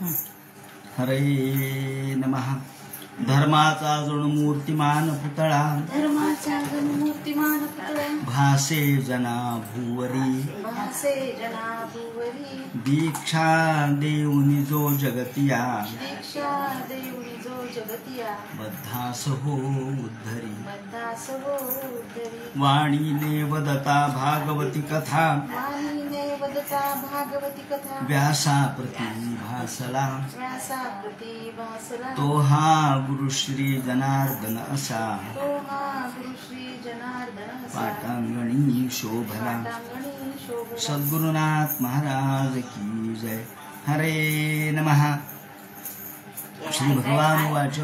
हरे नमः. धर्माचा जणू मूर्तिमान पुतळा, धर्माचा जणू मूर्तिमान पुतळा, भासे जना भुवरी, भासे जना भुवरी. दीक्षा देऊनी जो जगतिया, दीक्षा देऊनी जो जगतिया, बद्धास हो उद्धरी. बद्धास हो उद्धरी. वाणीने वदता भागवती कथा, वाणीने वदता भागवती कथा, व्यासाप्रती भासला. व्यासाप्रती भासला. तो हा गुरु श्री जनार्दन असा, तो हा गुरु श्री जनार्दन असा, पाटांगणी शोभला. पाटांगणी शोभला. सद्गुरुनाथ महाराज की जय. हरे नमः. श्री भगवान वाच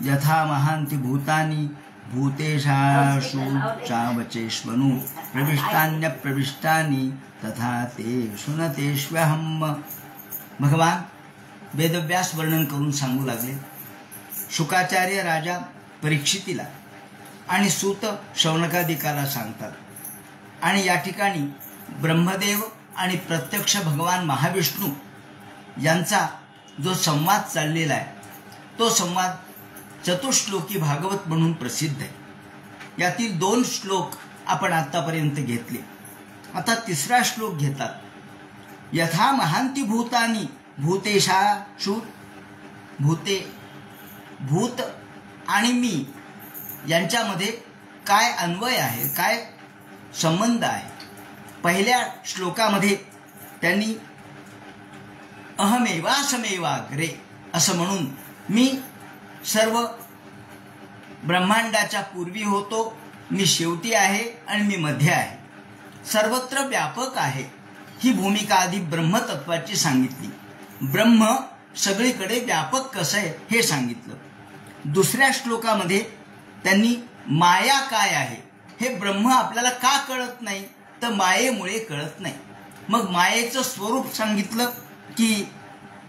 यथा महांती भूतानि भूतेषासु चावचेष्वनु प्रविष्टान्य प्रविष्टानि तथा तेषु न तेष्वहम्. भगवान वेदव्यास वर्णन करून सांगू लागले. शुकाचार्य राजा परीक्षितीला आणि सूत शौनकादिकाला सांगतात. आणि या ठिकाणी ब्रह्मदेव आणि प्रत्यक्ष भगवान महाविष्णू यांचा जो संवाद चाललेला आहे तो संवाद चतुश्लोकी भागवत म्हणून प्रसिद्ध आहे. यातील 2 श्लोक आपण आतापर्यंत घेतले. आता 3रा श्लोक घेतात. यथा महांती भूतानी भूतेषासु, भूते भूत आणि मी यांच्यामध्ये काय अन्वय आहे, काय संबंध आहे. पहिल्या श्लोकामध्ये त्यांनी अहमेवासमेवाग्रे असं म्हणून मी सर्व ब्रह्मांडाच्या पूर्वी होतो, मी शेवटी आहे आणि मी मध्ये आहे, सर्वत्र व्यापक आहे, ही भूमिका आधी ब्रह्मतत्वाची सांगितली. ब्रह्म सगळीकडे व्यापक कसं आहे हे सांगितलं. 2ऱ्या श्लोकामध्ये त्यांनी माया काय आहे, हे ब्रह्म आपल्याला का कळत नाही, तर मायेमुळे कळत नाही. मग मायेचं स्वरूप सांगितलं की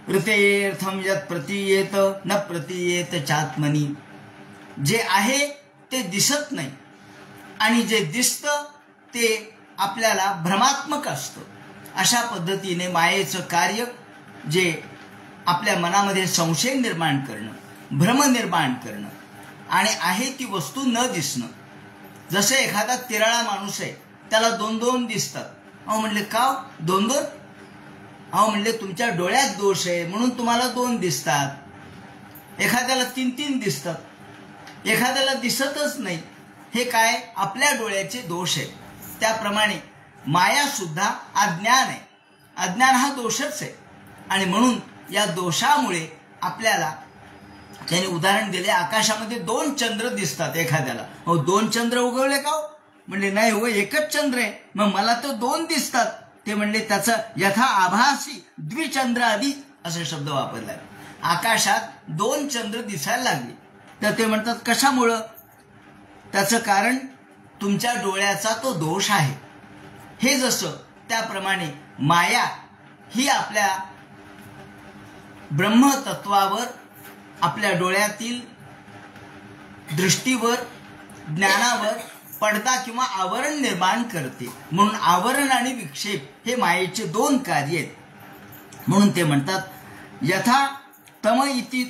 ऋतेर्थम यत् प्रतीयेत न प्रतीयेत चात्मनी. जे आहे ते दिसत नाही आणि जे दिसतं ते आपल्याला भ्रमात्मक असतं. अशा पद्धतीने मायेचं कार्य जे आपल्या मनामध्ये संशय निर्माण करणं, भ्रम निर्माण करणं आणि आहे ती वस्तू न दिसणं. जसे एखादा तिराळा माणूस आहे, त्याला 2-2 दिसतात. अहो म्हणले का 2-2? अहो म्हणले तुमच्या डोळ्यात दोष आहे म्हणून तुम्हाला 2 दिसतात. एखाद्याला 3-3 दिसतात, एखाद्याला दिसतच नाही. हे काय? आपल्या डोळ्याचे दोष आहे. त्याप्रमाणे माया सुद्धा अज्ञान आहे. अज्ञान हा दोषच आहे आणि म्हणून या दोषामुळे आपल्याला त्यांनी उदाहरण दिले. आकाशामध्ये 2 चंद्र दिसतात एखाद्याला. हो 2 चंद्र उगवले का? म्हणले नाही हो, एकच चंद्र आहे. मग मला तर 2 दिसतात. ते म्हणले त्याचा यथा आभासी द्विचंद्र आदी असे शब्द वापरले. आकाशात 2 चंद्र दिसायला लागले. तर ते म्हणतात कशामुळं? त्याचं कारण तुमच्या डोळ्याचा तो दोष आहे. हे जसं त्याप्रमाणे माया ही आपल्या ब्रह्मतत्वावर, आपल्या डोळ्यातील दृष्टीवर, ज्ञानावर पडदा किंवा आवरण निर्माण करते. म्हणून आवरण आणि विक्षेप हे मायेचे 2 कार्य आहेत. म्हणून ते म्हणतात यथा तम इति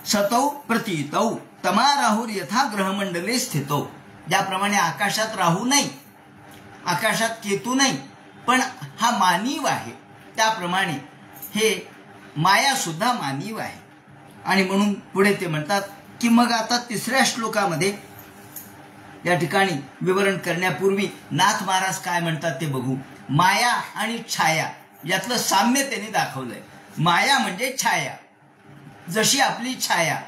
सतौ प्रतीतौ तमा राहुर यथा ग्रहमंडले स्थितौ. ज्याप्रमाणे आकाशात राहू नाही, आकाशात केतू नाही, पण हा मानीव आहे, त्याप्रमाणे हे माया सुद्धा मानीव आहे. आणि म्हणून पुढे ते म्हणतात की मग आता 3ऱ्या श्लोकामध्ये या ठिकाणी विवरण करण्यापूर्वी नाथ महाराज काय म्हणतात ते बघू. माया आणि छाया यातलं साम्य त्यांनी दाखवलंय. माया म्हणजे छाया, जशी आपली छाया,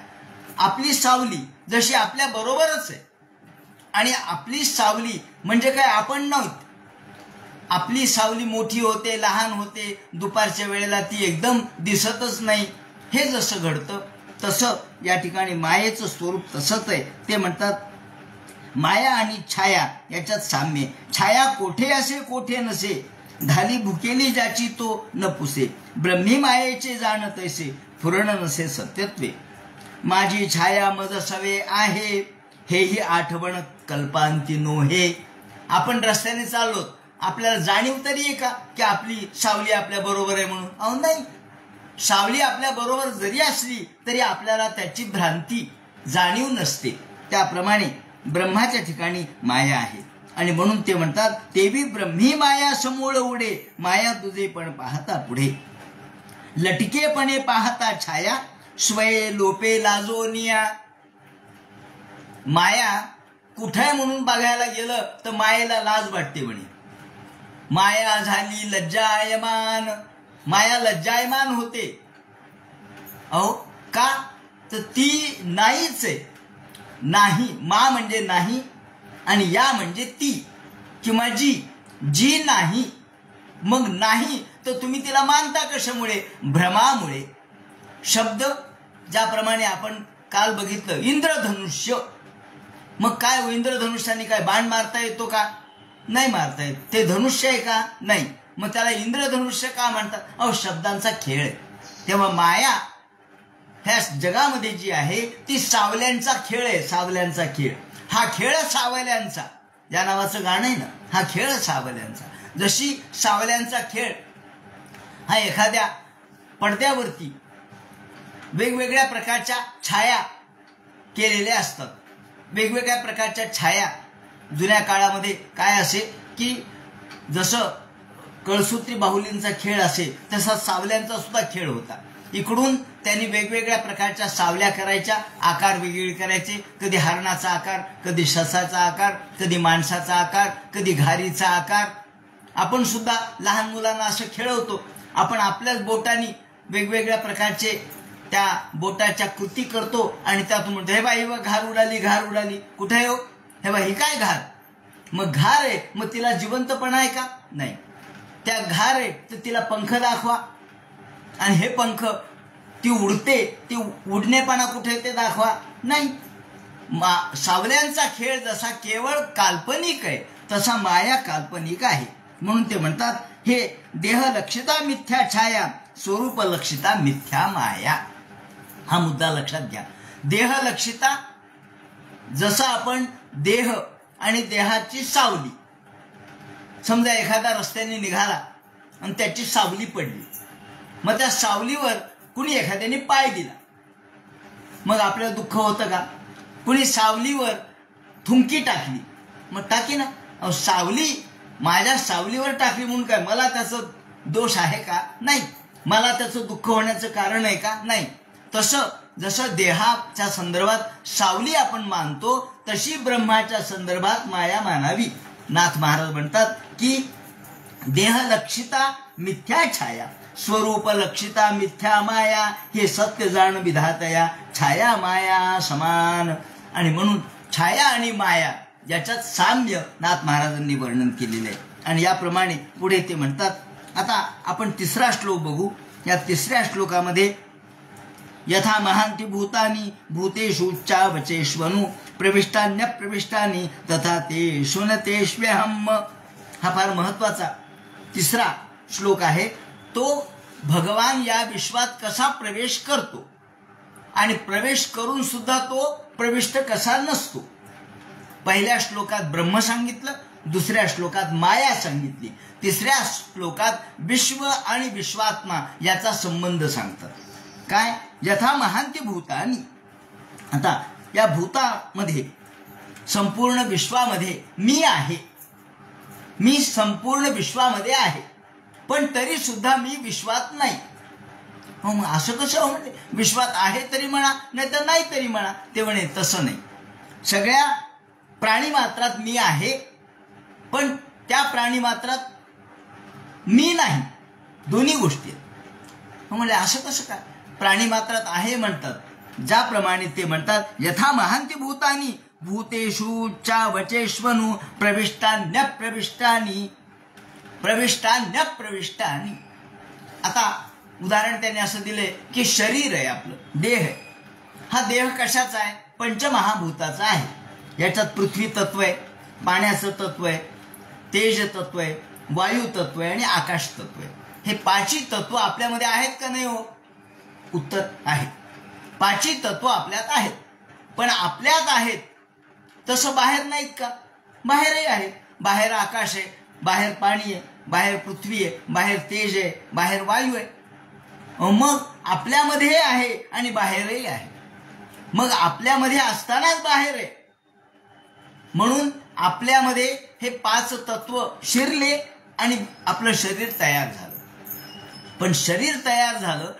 आपली सावली जशी आपल्या बरोबरच आहे. आणि आपली सावली म्हणजे काय? आपण नव्हत. आपली सावली मोठी होते, लहान होते, दुपारच्या वेळेला ती एकदम दिसतच नाही. हे जसं घडतं तसं या ठिकाणी मायेचं स्वरूप तसंच आहे. ते म्हणतात माया आणि छाया याच्यात साम्य. छाया कोठे असे कोठे नसे, धाली भुकेली ज्याची तो न पुसे. ब्रह्मी मायेचे जाण तैसे, फुरण नसे सत्यत्वे. माझी छाया मज सवे आहे, हेही आठवण कल्पांती नोहे. आपण रस्त्याने चाललो, आपल्याला जाणीव तरी आहे का की आपली सावली आपल्या बरोबर आहे म्हणून? अहो नाही. सावली आपल्या बरोबर जरी असली तरी आपल्याला त्याची भ्रांती जाणीव नसते. त्याप्रमाणे ब्रह्माच्या ठिकाणी माया आहे आणि म्हणून ते म्हणतात तेवी ब्रह्मी माया समूळ उडे, माया तुझे पण पाहता पुढे. लटकेपणे पाहता छाया, स्वये लोपे लाजोनिया. माया कुठे म्हणून बघायला गेलं तर मायेला लाज वाटते म्हणे. माया झाली लज्जायमान, माया लज्जायमान होते. अहो का तर ती नाहीच आहे. नाही, मा म्हणजे नाही आणि या म्हणजे ती किंवा जी. जी नाही, मग नाही तर तुम्ही तिला मानता कशामुळे? भ्रमामुळे. शब्द ज्याप्रमाणे आपण काल बघितलं इंद्रधनुष्य, मग काय इंद्रधनुष्याने काय बाण मारता येतो का? नाही मारता येत. ते धनुष्य आहे का? नाही. मग त्याला इंद्रधनुष्य का म्हणतात? अहो शब्दांचा खेळ आहे. तेव्हा माया ह्या जगामध्ये जी आहे ती सावल्यांचा खेळ आहे. सावल्यांचा खेळ, हा खेळ सावल्यांचा, या नावाचं गाणं आहे ना, हा खेळ सावल्यांचा. जशी सावल्यांचा खेळ हा एखाद्या पडद्यावरती वेगवेगळ्या प्रकारच्या छाया केलेल्या असतात. वेगवेगळ्या प्रकारच्या छाया जुन्या काळामध्ये काय असे की जसं कळसूत्री बाहुलींचा खेळ असे तसा सावल्यांचा सुद्धा खेळ होता. इकडून त्यांनी वेगवेगळ्या प्रकारच्या सावल्या करायच्या, आकार वेगवेगळे करायचे. कधी हरणाचा आकार, कधी ससाचा आकार, कधी माणसाचा आकार, कधी घारीचा आकार. आपण सुद्धा लहान मुलांना असं खेळवतो. आपण आपल्याच बोटांनी वेगवेगळ्या प्रकारचे त्या बोटाच्या कृती करतो आणि त्यातून म्हणतो हे बाई घार उडाली, घार उडाली. कुठे हो? हे बाई ही काय घार? मग घार आहे, मग तिला जिवंतपणा आहे का? नाही. त्या घार आहे तर तिला पंख दाखवा आणि हे पंख ती उडते, ती उडणेपणा कुठे ते दाखवा. नाही. सावल्यांचा खेळ जसा केवळ काल्पनिक आहे तसा माया काल्पनिक आहे. म्हणून ते म्हणतात हे देह लक्षिता मिथ्या छाया, स्वरूप लक्षिता मिथ्या माया. हा मुद्दा लक्षात घ्या. देह लक्षिता, जसं आपण देह आणि देहाची सावली, समजा एखादा रस्त्याने निघाला आणि त्याची सावली पडली, मग त्या सावलीवर कुणी एखाद्याने पाय दिला, मग आपल्याला दुःख होतं का? कुणी सावलीवर थुंकी टाकली, मग टाकी ना. अहो सावली माझ्या सावलीवर टाकली म्हणून काय मला त्याचं दोष आहे का? नाही. मला त्याचं दुःख होण्याचं कारण आहे का? नाही. तसं जसं देहाच्या संदर्भात सावली आपण मानतो तशी ब्रह्माच्या संदर्भात माया मानावी. नाथ महाराज म्हणतात की देह लक्षिता मिथ्या छाया, स्वरूप लक्षिता मिथ्या माया, हे सत्य जाण विधातया, छाया माया समान. आणि म्हणून छाया आणि माया याच्यात साम्य नाथ महाराजांनी वर्णन केलेलं आहे. आणि याप्रमाणे पुढे ते म्हणतात. आता आपण तिसरा श्लोक बघू. या तिसऱ्या श्लोकामध्ये यथा महांती भूतानी भूतेषु चावचेष्वनु प्रविष्टान्य प्रविष्टानी तथा तेषु न तेष्व्यहम्. हा फार महत्वाचा तिसरा श्लोक आहे. तो भगवान या विश्वात कसा प्रवेश करतो आणि प्रवेश करून सुद्धा तो प्रविष्ट कसा नसतो. पहिल्या श्लोकात ब्रह्म सांगितलं, दुसऱ्या श्लोकात माया सांगितली, तिसऱ्या श्लोकात विश्व आणि विश्वात्मा याचा संबंध सांगतात. काय? यथा महांती भूतानी. आता या भूतामध्ये संपूर्ण विश्वामध्ये मी आहे. मी संपूर्ण विश्वामध्ये आहे, पण तरी सुद्धा मी विश्वात नाही. मग असं कसं म्हणते? विश्वात आहे तरी म्हणा, नाही तर नाही तरी म्हणा. ते म्हणे तसं नाही. सगळ्या प्राणीमात्रात मी आहे, पण त्या प्राणीमात्रात मी नाही. दोन्ही गोष्टी आहेत. म्हणजे असं कसं काय? प्राणीमात्रात आहे म्हणतात, ज्याप्रमाणे ते म्हणतात यथा महांती भूतानी भूतेषु चावचेष्वनु प्रविष्टान्य प्रविष्टानी प्रविष्टान्य प्रविष्टानी. आता उदाहरण त्याने असं दिले की शरीर आहे आपलं, देह आहे. हा देह कशाचा आहे? पंचमहाभूताचा आहे. याच्यात पृथ्वी तत्व आहे, पाण्याचं तत्व आहे, तेज तत्व आहे, वायू तत्व आहे आणि आकाश तत्व आहे. हे पाचही तत्व आपल्यामध्ये आहेत का नाही हो? उत्तर आहे. पाचही तत्व आपल्यात आहेत, पण आपल्यात आहेत तसं बाहेर नाहीत का? बाहेरही आहेत. बाहेर आकाश आहे, बाहेर पाणी आहे, बाहेर पृथ्वी आहे, बाहेर तेज आहे, बाहेर वायू आहे. मग आपल्यामध्ये आहे आणि बाहेरही आहे. मग आपल्यामध्ये असतानाच बाहेर आहे. म्हणून आपल्यामध्ये हे 5 तत्व शिरले आणि आपलं शरीर तयार झालं. पण शरीर तयार झालं,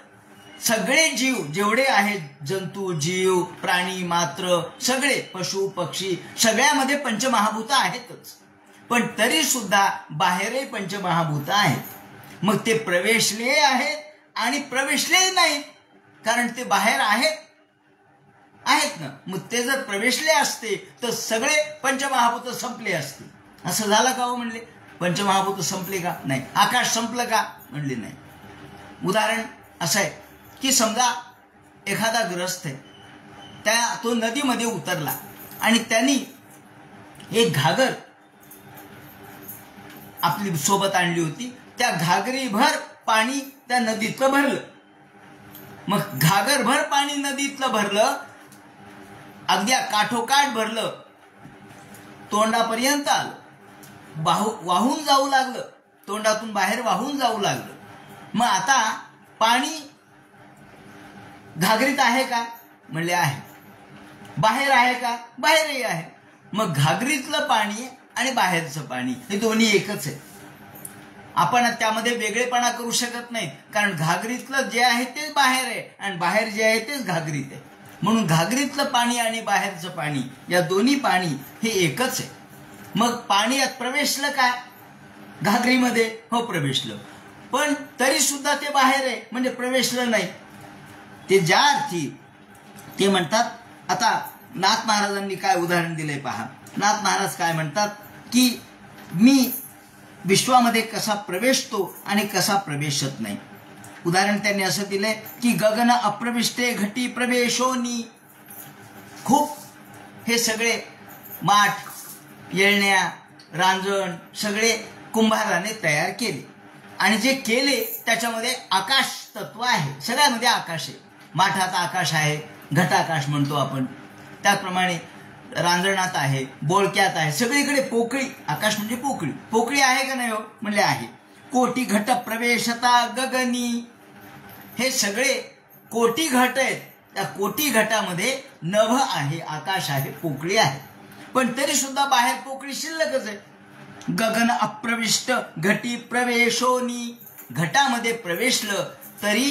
सगळे जीव जेवढे आहेत, जंतू, जीव, प्राणी मात्र, सगळे पशु पक्षी, सगळ्यामध्ये पंचमहाभूत आहेतच. पण तरी सुद्धा बाहेरही पंचमहाभूत आहेत. मग ते प्रवेशले आहेत आणि प्रवेशले नाहीत, कारण ते बाहेर आहेत ना. मग ते जर प्रवेशले असते तर सगळे पंचमहाभूत संपले असते. असं झालं का हो? म्हणले पंचमहाभूत संपले का? नाही. आकाश संपलं का? म्हणले नाही. उदाहरण असं आहे की समजा एखादा ग्रस्त आहे, तो नदीमध्ये उतरला आणि त्यांनी एक घागर आपली सोबत आणली होती. त्या घागरीभर पाणी त्या नदीतलं भरलं. मग घागरभर पाणी नदीतलं भरलं, अगदी काठोकाठ भरलं, तोंडापर्यंत आलं, वाहून जाऊ लागलं, तोंडातून बाहेर वाहून जाऊ लागलं. मग आता पाणी घागरीत आहे का? म्हणले आहे. बाहेर आहे का? बाहेरही आहे. मग घागरीतलं पाणी आणि बाहेरचं पाणी हे दोन्ही एकच आहे. आपण त्यामध्ये वेगळेपणा करू शकत नाही, कारण घागरीतलं जे आहे तेच बाहेर आहे आणि बाहेर जे आहे तेच घागरीत आहे. म्हणून घागरीतलं पाणी आणि बाहेरचं पाणी या दोन्ही पाणी हे एकच आहे. मग पाणी यात प्रवेशलं काय? घागरीमध्ये हो प्रवेशलं, पण तरी सुद्धा ते बाहेर आहे, म्हणजे प्रवेशलं नाही. ते ज्या अर्थी ते म्हणतात. आता नाथ महाराजांनी काय उदाहरण दिलंय पहा. नाथ महाराज काय म्हणतात की मी विश्वामध्ये कसा प्रवेशतो आणि कसा प्रवेशत नाही. उदाहरण त्यांनी असं दिलंय की गगन अप्रविष्टे घटी प्रवेशोनी. खूप हे सगळे माठ, येळण्या, रांजण सगळे कुंभाराने तयार केले आणि जे केले त्याच्यामध्ये आकाश तत्व आहे. सगळ्यामध्ये आकाश आहे. माठात आकाश आहे, घटाकाश म्हणतो आपण. त्याचप्रमाणे रांजणात आहे, बोळक्यात आहे, सगळीकडे पोकळी. आकाश म्हणजे पोकळी. पोकळी आहे का नाही हो? म्हणले आहे. कोटी घट प्रवेशता गगनी. हे सगळे कोटी घट आहेत. त्या कोटी घटामध्ये नभ आहे, आकाश आहे, पोकळी आहे. पण तरी सुद्धा बाहेर पोकळी शिल्लकच आहे. गगन अप्रविष्ट घटी प्रवेशोनी. घटामध्ये प्रवेशलं तरी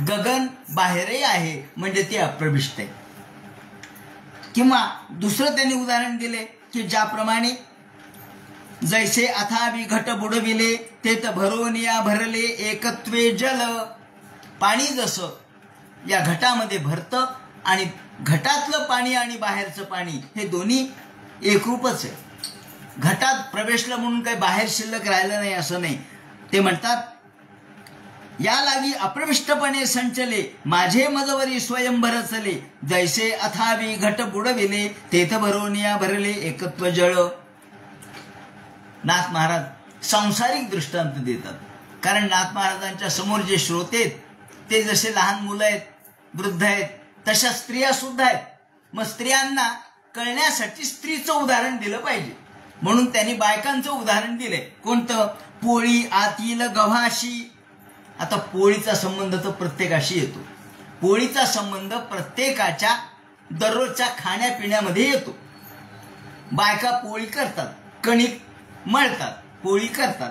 गगन बाहेरही आहे, म्हणजे ते अप्रविष्ट आहे. किंवा दुसरं त्यांनी उदाहरण दिले की ज्याप्रमाणे जैसे अथावी घट बुडविले तेत भरोनिया भरले एकत्वे जल. पाणी जसं या घटामध्ये भरतं आणि घटातलं पाणी आणि बाहेरचं पाणी हे दोन्ही एकरूपच आहे. घटात प्रवेशलं म्हणून काही बाहेर शिल्लक राहिलं नाही असं नाही. ते म्हणतात या लागी अप्रविष्टपणे संचले माझे मजवरी स्वयंभर चले. जैसे अथावी घट बुडविले तेथ भरोनिया भरले एकत्व जळ. नाथ महाराज सांसारिक दृष्टांत देतात, कारण नाथ महाराजांच्या समोर जे श्रोते आहेत ते जसे लहान मुलं आहेत, वृद्ध आहेत, तशा स्त्रिया सुद्धा आहेत. मग स्त्रियांना कळण्यासाठी स्त्रीचं उदाहरण दिलं पाहिजे, म्हणून त्यांनी बायकांचं उदाहरण दिलंय. कोणतं? पोळी आतील गव्हाशी. आता पोळीचा संबंध तर प्रत्येकाशी येतो. पोळीचा संबंध प्रत्येकाच्या दररोजच्या खाण्यापिण्यामध्ये येतो. बायका पोळी करतात, कणिक मळतात, पोळी करतात.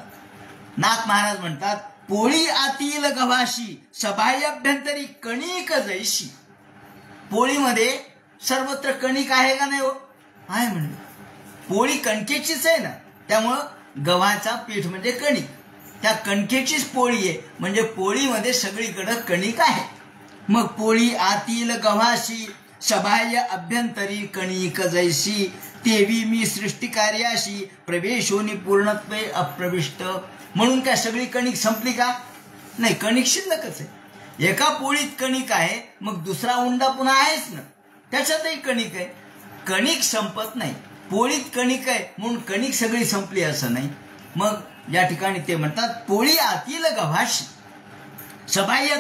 नाथ महाराज म्हणतात पोळी आतील गव्हाशी सबाह्याभ्यंतरी कणिक जैशी. पोळीमध्ये सर्वत्र कणिक आहे का नाही हो? आहे म्हणजे पोळी कणकेचीच आहे ना, त्यामुळं गव्हाचा पीठ म्हणजे कणिक. त्या कणकेचीच पोळी आहे, म्हणजे पोळीमध्ये सगळीकडे कणिक आहे. मग पोळी आतील गव्हाशी सबाह्य अभ्यंतरी कणिक जैसी. तेवी मी सृष्टी कार्याशी प्रवेशोनी पूर्णत्वे अप्रविष्ट. म्हणून काय सगळी कणिक संपली का? नाही, कणिक शिल्लकच आहे. एका पोळीत कणिक आहे, मग दुसरा उंडा पुन्हा आहेच ना, त्याच्यातही कणिक आहे. कणिक संपत नाही. पोळीत कणिक आहे म्हणून कणिक सगळी संपली असं नाही. मग या ठिकाणी ते म्हणतात पोळी आतील गव्हाशी. सबाह्य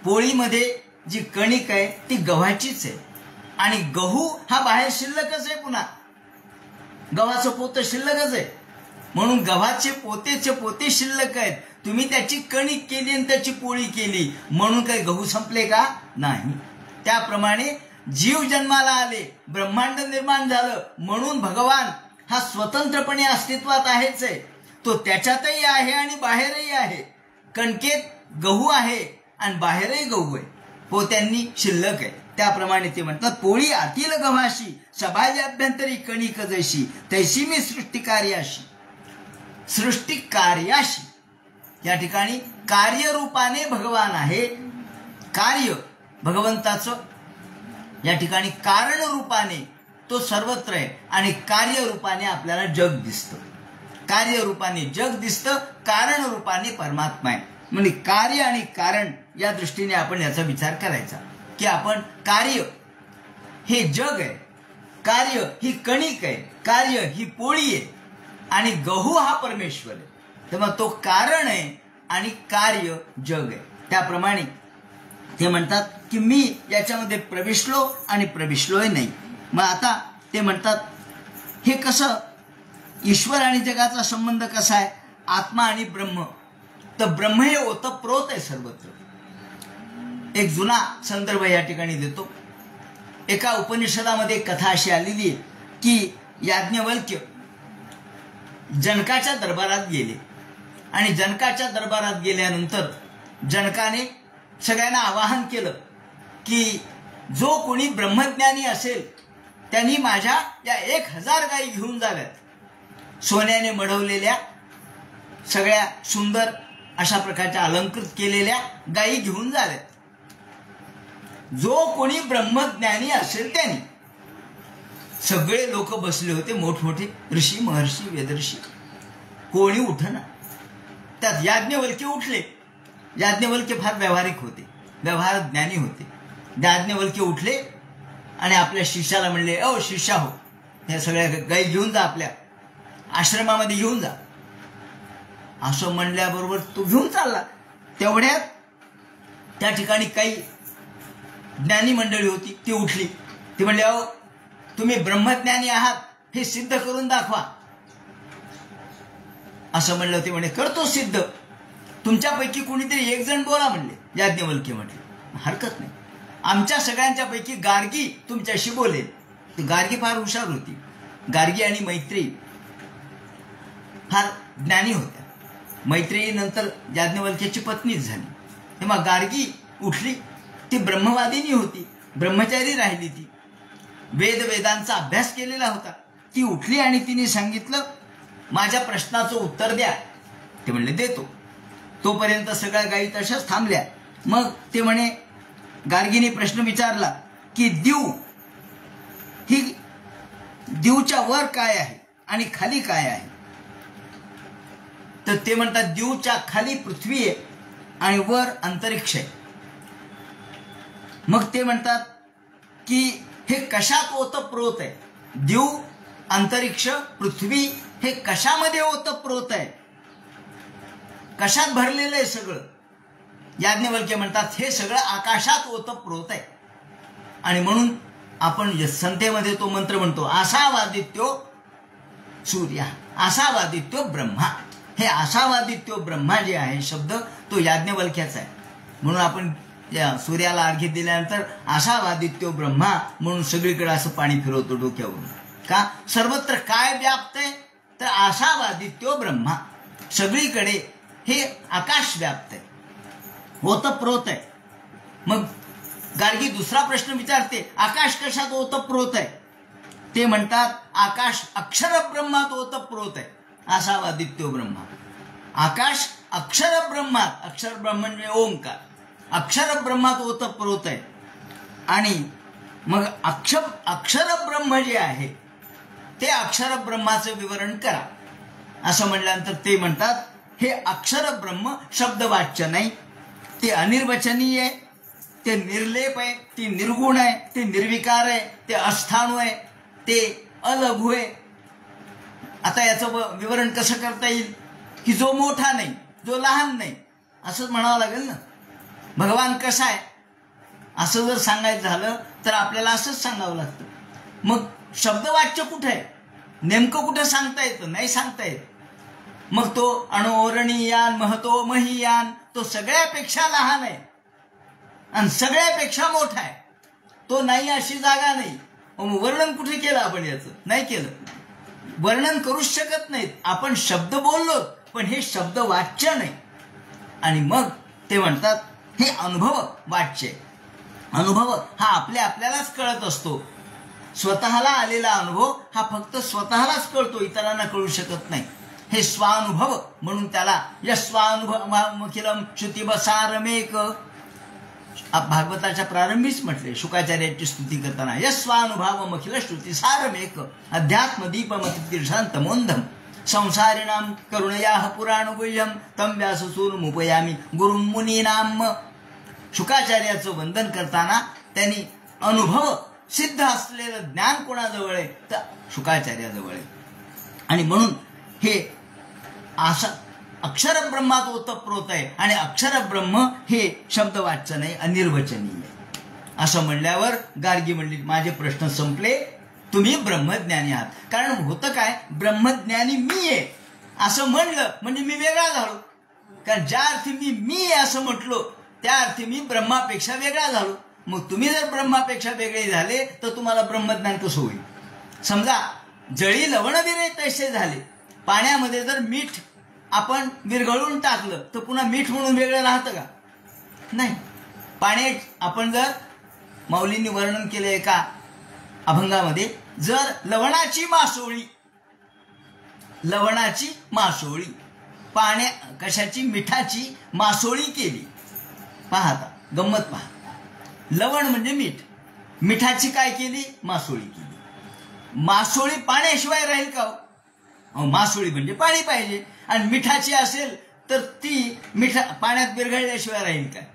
पोळीमध्ये जी कणिक आहे ती गव्हाचीच आहे आणि गहू हा बाहेर शिल्लकच आहे. पुन्हा गव्हाचं पोतं शिल्लकच आहे, म्हणून गव्हाचे पोतेचे पोते शिल्लक आहेत. तुम्ही त्याची कणिक केली आणि त्याची पोळी केली म्हणून काही गहू संपले का? नाही. त्याप्रमाणे जीव जन्माला आले, ब्रह्मांड निर्माण झालं म्हणून भगवान हा स्वतंत्रपणे अस्तित्वात आहेच आहे. तो त्याच्यातही आहे आणि बाहेरही आहे. कणकेत गहू आहे आणि बाहेरही गहू आहे, पोत्यांनी शिल्लक आहे. त्याप्रमाणे ते म्हणतात पोळी आतील गव्हाशी, सभाजी अभ्यंतरी कणिक जैशी, तैशी मी सृष्टी कार्याशी. सृष्टी कार्याशी या ठिकाणी कार्यरूपाने भगवान आहे. कार्य भगवंताचं या ठिकाणी कारण रूपाने तो सर्वत्र आहे आणि कार्यरूपाने आपल्याला जग दिसतं. कार्यरूपाने जग दिसतं, कारण रूपाने परमात्मा आहे. म्हणजे कार्य आणि कारण या दृष्टीने आपण याचा विचार करायचा की आपण कार्य हे जग आहे, कार्य ही कणिक आहे, कार्य ही पोळी आहे आणि गहू हा परमेश्वर आहे. तेव्हा तो कारण आहे आणि कार्य जग आहे. त्याप्रमाणे ते म्हणतात की मी याच्यामध्ये प्रविशलो आणि प्रविशलोय नाही. मग आता ते म्हणतात हे कसं, ईश्वर आणि जगाचा संबंध कसा आहे? आत्मा आणि ब्रह्म. तर ब्रह्म हे ओतप्रोत आहे सर्वत्र. एक जुना संदर्भ या ठिकाणी देतो. एका उपनिषदामध्ये कथा अशी आलेली आहे की याज्ञवल्क्य जनकाच्या दरबारात गेले आणि जनकाच्या दरबारात गेल्यानंतर जनकाने सगळ्यांना आवाहन केलं की जो कोणी ब्रह्मज्ञानी असेल त्यांनी माझ्या या 1000 गायी घेऊन जाव्यात. सोन्याने मढवलेल्या सगळ्या सुंदर अशा प्रकारच्या अलंकृत केलेल्या गायी घेऊन जाव्यात. जो कोणी ब्रह्मज्ञानी असेल त्यांनी. सगळे लोक बसले होते, मोठमोठे ऋषी महर्षी वेदर्षी. कोणी उठना. त्यात याज्ञवल्क्य उठले. याज्ञवल्क्य फार व्यावहारिक होते, व्यवहार ज्ञानी होते. याज्ञवल्क्य उठले आणि आपल्या शिष्याला म्हणले, ओ शिष्या हो, ह्या सगळ्या गायी घेऊन जा, आपल्या आश्रमामध्ये घेऊन जा. असं म्हणल्याबरोबर तो घेऊन चालला. तेवढ्यात त्या ठिकाणी काही ज्ञानी मंडळी होती, ती उठली. ती म्हणली, अहो तुम्ही ब्रह्मज्ञानी आहात हे सिद्ध करून दाखवा. असं म्हणलं. ते म्हणे करतो सिद्ध. तुमच्यापैकी कोणीतरी एक जण बोला म्हणले. याज्ञवल्क्य म्हटले हरकत नाही, आमच्या सगळ्यांच्या पैकी गार्गी तुमच्याशी बोलेल. ती गार्गी फार हुशार होती. गार्गी आणि मैत्रेयी फार ज्ञानी होत्या. मैत्रेयी नंतर याज्ञवल्क्याची पत्नीच झाली. तेव्हा गार्गी उठली. ती ब्रह्मवादिनी होती, ब्रह्मचारी राहिली. ती वेदांचा अभ्यास केलेला होता. ती उठली आणि तिने सांगितलं माझ्या प्रश्नाचं उत्तर द्या. ते म्हणले देतो. तोपर्यंत सगळ्या गायी तशाच थांबल्या. मग ते म्हणे, गार्गीने प्रश्न विचारला की दिवच्या वर काय आहे आणि खाली काय आहे? तर ते म्हणतात दिवच्या खाली पृथ्वी आहे आणि वर अंतरिक्ष आहे. मग ते म्हणतात की हे कशात ओतप्रोत आहे? दिव, अंतरिक्ष, पृथ्वी हे कशामध्ये ओतप्रोत आहे? कशात भरलेलं आहे सगळं? याज्ञवल्क्य म्हणतात हे सगळं आकाशात ओतप्रोत आहे. आणि म्हणून आपण संथेमध्ये तो मंत्र म्हणतो, आसावादित्यो सूर्य, आसावादित्यो ब्रह्मा. हे आसावादित्यो ब्रह्मा जे आहे शब्द तो याज्ञवल्क्याचा आहे. म्हणून आपण या सूर्याला अर्घ्य दिल्यानंतर आसावादित्यो ब्रह्मा म्हणून सगळीकडे असं पाणी फिरवतो डोक्यावरून. का? सर्वत्र काय व्याप्त आहे? तर आसावादित्यो ब्रह्मा. सगळीकडे हे आकाश व्याप्त आहे, ओतप्रोत आहे. मग गार्गी दुसरा प्रश्न विचारते, आकाश कशात ओतप्रोत आहे? ते म्हणतात आकाश अक्षर ब्रह्मात ओतप्रोत आहे. आसावादित्यो ब्रह्मा. आकाश अक्षर ब्रह्मात, अक्षर ब्रह्म म्हणजे ओंकार, अक्षर ब्रह्मात ओतप्रोत आहे. आणि मग अक्षर ब्रह्म जे आहे ते अक्षर ब्रह्माचं विवरण करा. असं म्हणल्यानंतर ते म्हणतात हे अक्षर ब्रह्म शब्दवाच्य नाही, ते अनिर्वचनीय आहे, ते निर्लेप आहे, ती निर्गुण आहे, ते निर्विकार आहे, ते अस्थाणू आहे, ते अलघु आहे. आता याचं विवरण कसं करता येईल की जो मोठा नाही, जो लहान नाही, असंच म्हणावं लागेल ना. भगवान कसा आहे असं जर सांगायचं झालं तर आपल्याला असंच सांगावं लागतं. मग शब्दवाच्य कुठे आहे? नेमकं कुठं सांगता येतं? नाही सांगता येत. मग तो अणोरणीयान महतो महीयान, तो सगळ्यापेक्षा लहान आहे आणि सगळ्यापेक्षा मोठा आहे. तो नाही अशी जागा नाही. वर्णन कुठे केलं आपण? याचं नाही केलं. वर्णन करूच शकत नाहीत आपण. शब्द बोललो पण हे शब्द वाच्य नाही. आणि मग ते म्हणतात हे अनुभव वाच्य. अनुभव हा आपल्यालाच कळत असतो. स्वतःला आलेला अनुभव हा फक्त स्वतःलाच कळतो, इतरांना कळू शकत नाही. हे स्वानुभव म्हणून त्याला या स्वानुभवमखिलम श्रुतिबसारमेक भागवताच्या प्रारंभीच म्हटले शुकाचार्याची स्तुती करताना, यस्वानुभावमखिल श्रुतिसारमेक अध्यात्मदीपमतीर्थांतमोंधम संसारिणाम करुणयाः पुराणगुह्यम तम व्याससूनुमुपयामी गुरुं मुनीनाम. शुकाचार्याचं वंदन करताना त्यांनी अनुभव सिद्ध असलेलं ज्ञान कोणाजवळ आहे? तर शुकाचार्याजवळ आहे. आणि म्हणून हे असं अक्षर ब्रह्मात ओतप्रोत आहे. आणि अक्षर ब्रह्म हे शब्दवाच्य नाही, अनिर्वचनीय आहे. असं म्हणल्यावर गार्गी म्हणली माझे प्रश्न संपले, तुम्ही ब्रह्मज्ञानी आहात. कारण होतं काय, ब्रह्मज्ञानी मी आहे असं म्हणलं म्हणजे मी वेगळा झालो. कारण ज्या अर्थी मी आहे असं म्हटलो त्या अर्थी मी ब्रह्मापेक्षा वेगळा झालो. मग तुम्ही जर ब्रह्मापेक्षा वेगळे झाले तर तुम्हाला ब्रह्मज्ञान कसं होईल? समजा जळी लवण विरे तैसे झाले. पाण्यामध्ये जर मीठ आपण विरघळून टाकलं तर पुन्हा मीठ म्हणून वेगळं राहतं का? नाही. पाण्यात आपण जर माऊलींनी वर्णन केलं एका अभंगामध्ये, जर लवणाची मासोळी पाण्या कशाची मिठाची मासोळी केली. पाहता गंमत पहा. लवण म्हणजे मीठ, मिठाची काय केली? मासोळी केली. मासोळी पाण्याशिवाय राहील का? मासोळी म्हणजे पाणी पाहिजे. आणि मिठाची असेल तर ती पाण्यात विरघळल्याशिवाय राहील काय?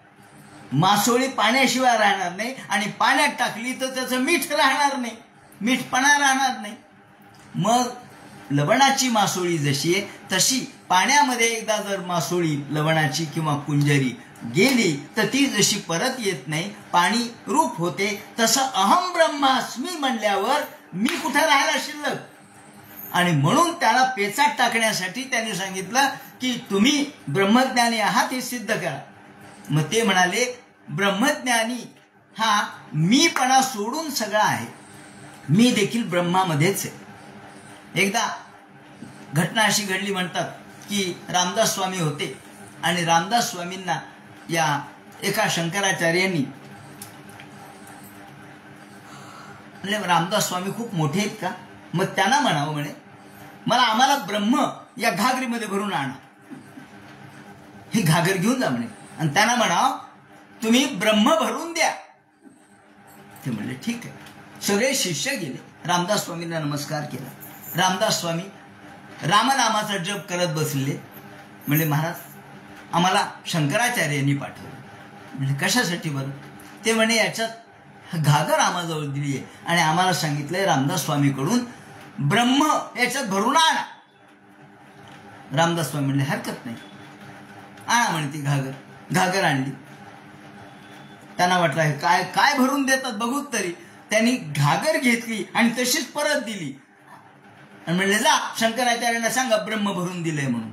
मासोळी पाण्याशिवाय राहणार नाही. आणि पाण्यात टाकली तर त्याचं मीठ राहणार नाही, मीठपणा राहणार नाही. मग लवणाची मासोळी जशी आहे तशी पाण्यामध्ये एकदा जर मासोळी लवणाची किंवा कुंजरी गेली तर ती जशी परत येत नाही, पाणी रूप होते. तसं अहम ब्रह्मास्मी म्हणल्यावर मी कुठे राहायला शिल्लक? आणि म्हणून त्याला पेचात टाकण्यासाठी त्यांनी सांगितलं की तुम्ही ब्रह्मज्ञानी आहात हे सिद्ध करा. मग ते म्हणाले ब्रह्मज्ञानी हा मीपणा सोडून सगळा आहे, मी देखील ब्रह्मामध्येच आहे. एकदा घटना अशी घडली, म्हणतात की रामदास स्वामी होते आणि रामदास स्वामींना या एका शंकराचार्यांनी म्हणजे रामदास स्वामी खूप मोठे आहेत का? मग त्यांना म्हणावं म्हणे आम्हाला ब्रह्म या घागरीमध्ये भरून आणा, ही घागर घेऊन जा म्हणे. आणि त्यांना म्हणावं तुम्ही ब्रह्म भरून द्या. ते म्हणले ठीक आहे. सगळे शिष्य गेले, रामदास स्वामींना नमस्कार केला. रामदास स्वामी रामनामाचा जप करत बसले. म्हणजे महाराज आम्हाला शंकराचार्यांनी पाठवलं. म्हणजे कशासाठी बरं? ते म्हणे याच्यात घागर आम्हाजवळ दिली आहे आणि आम्हाला सांगितलंय रामदास स्वामीकडून ब्रह्म याच्यात भरून आणा. रामदास स्वामी म्हणले हरकत नाही, आणा म्हणे ती घागर आणली. त्यांना वाटलं हे काय काय भरून देतात बघू तरी. त्यांनी घागर घेतली आणि तशीच परत दिली आणि म्हणले जा शंकराचार्यांना सांगा ब्रह्म भरून दिलंय म्हणून.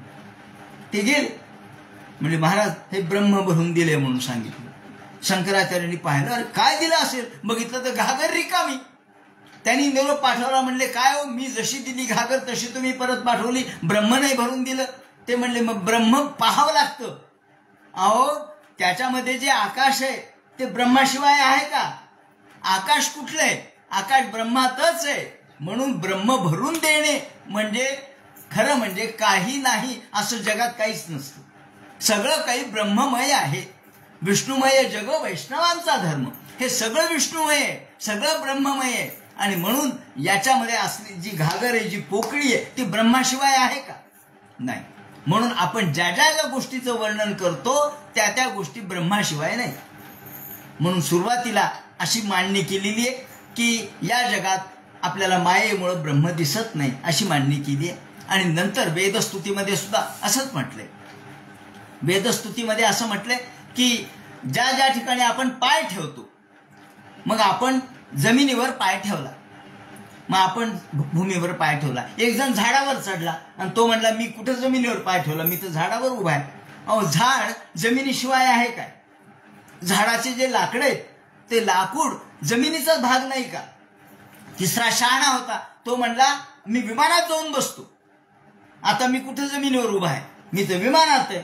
ते गेले. म्हणजे महाराज हे ब्रह्म भरून दिले म्हणून सांगितलं. शंकराचार्यांनी पाहिलं, अरे काय दिलं असेल, बघितलं तर घागर रिकामी. त्यांनी निरोप पाठवला. म्हणले काय हो, मी जशी दिली घागर तशी तुम्ही परत पाठवली, ब्रह्म नाही भरून दिलं. ते म्हणले मग ब्रह्म पाहावं लागतं. अहो त्याच्यामध्ये जे आकाश आहे ते ब्रह्माशिवाय आहे का? आकाश कुठलं आहे? आकाश ब्रह्मातच आहे. म्हणून ब्रह्म भरून देणे म्हणजे खरं म्हणजे काही नाही असं जगात काहीच नसतं. सगळं काही ब्रह्ममय आहे. विष्णुमय जग वैष्णवांचा धर्म. हे सगळं विष्णुमय आहे, सगळं ब्रह्ममय आहे. आणि म्हणून याच्यामध्ये असली जी घागर आहे, जी पोकळी आहे, ती ब्रह्माशिवाय आहे का? नाही. म्हणून आपण ज्या ज्या गोष्टीचं वर्णन करतो त्या त्या गोष्टी ब्रह्माशिवाय नाही. म्हणून सुरुवातीला अशी मांडणी केलेली आहे की या जगात आपल्याला मायेमुळे ब्रह्म दिसत नाही अशी मांडणी केली आहे. आणि नंतर वेदस्तुतीमध्ये सुद्धा असंच म्हटलंय. वेदस्तुतीमध्ये असं म्हटलंय की ज्या ज्या ठिकाणी आपण पाय ठेवतो, मग आपण जमिनीवर पाय ठेवला मग आपण भूमीवर पाय ठेवला. एक जण झाडावर चढला आणि तो म्हणला मी कुठं जमिनीवर पाय ठेवला, मी तर झाडावर उभा आहे. अहो झाड जमिनीशिवाय आहे काय? झाडाचे जे लाकडं आहेत ते लाकूड जमिनीचाच भाग नाही का? तिसरा शहाणा होता, तो म्हणला मी विमानात जाऊन बसतो, आता मी कुठं जमिनीवर उभा आहे, मी तर विमानात आहे.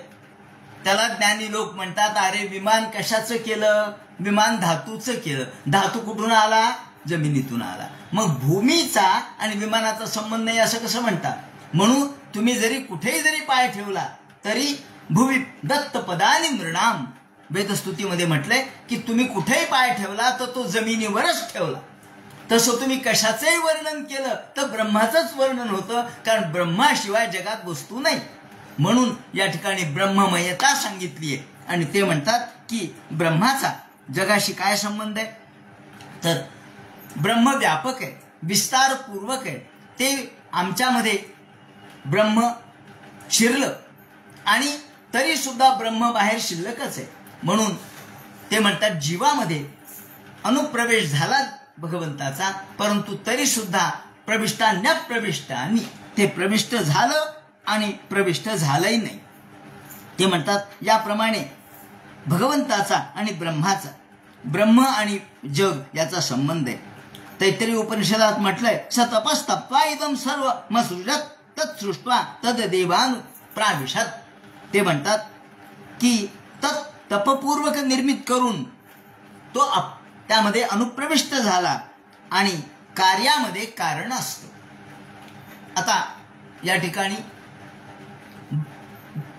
त्याला ज्ञानी लोक म्हणतात अरे विमान कशाचं केलं? विमान धातूचं केलं. धातू कुठून आला? जमिनीतून आला. मग भूमीचा आणि विमानाचा संबंध नाही असं कसं म्हणतात? म्हणून तुम्ही जरी कुठेही जरी पाय ठेवला तरी भुवी दत्त पदानी मृणाम, वेदस्तुतीमध्ये म्हटलंय की तुम्ही कुठेही पाय ठेवला तर तो जमिनीवरच ठेवला. तसं तुम्ही कशाचंही वर्णन केलं तर ब्रह्माचंच वर्णन होतं, कारण ब्रह्माशिवाय जगात वस्तू नाही. म्हणून या ठिकाणी ब्रह्ममयता सांगितली आहे. आणि ते म्हणतात की ब्रह्माचा जगाशी काय संबंध आहे? तर ब्रह्म व्यापक आहे, विस्तारपूर्वक आहे. ते आमच्यामध्ये ब्रह्म शिरलं आणि तरी सुद्धा ब्रह्म बाहेर शिल्लकच आहे. म्हणून ते म्हणतात जीवामध्ये अनुप्रवेश झाला भगवंताचा, परंतु तरी सुद्धा प्रविष्टान्यप्रविष्टांनी ते प्रविष्ट झालं आणि प्रविष्ट झालंही नाही. ते म्हणतात याप्रमाणे भगवंताचा आणि ब्रह्माचा, ब्रह्म आणि जग याचा संबंध आहे. तैत्तिरीय उपनिषदात म्हटलंय स तपस्तप्त्वा इदं सर्व मसृजत तत्सृष्ट्वा तद्देवानु प्राविशत. ते म्हणतात की तपपूर्वक निर्मित करून तो त्यामध्ये अनुप्रविष्ट झाला आणि कार्यामध्ये कारण असतं. आता या ठिकाणी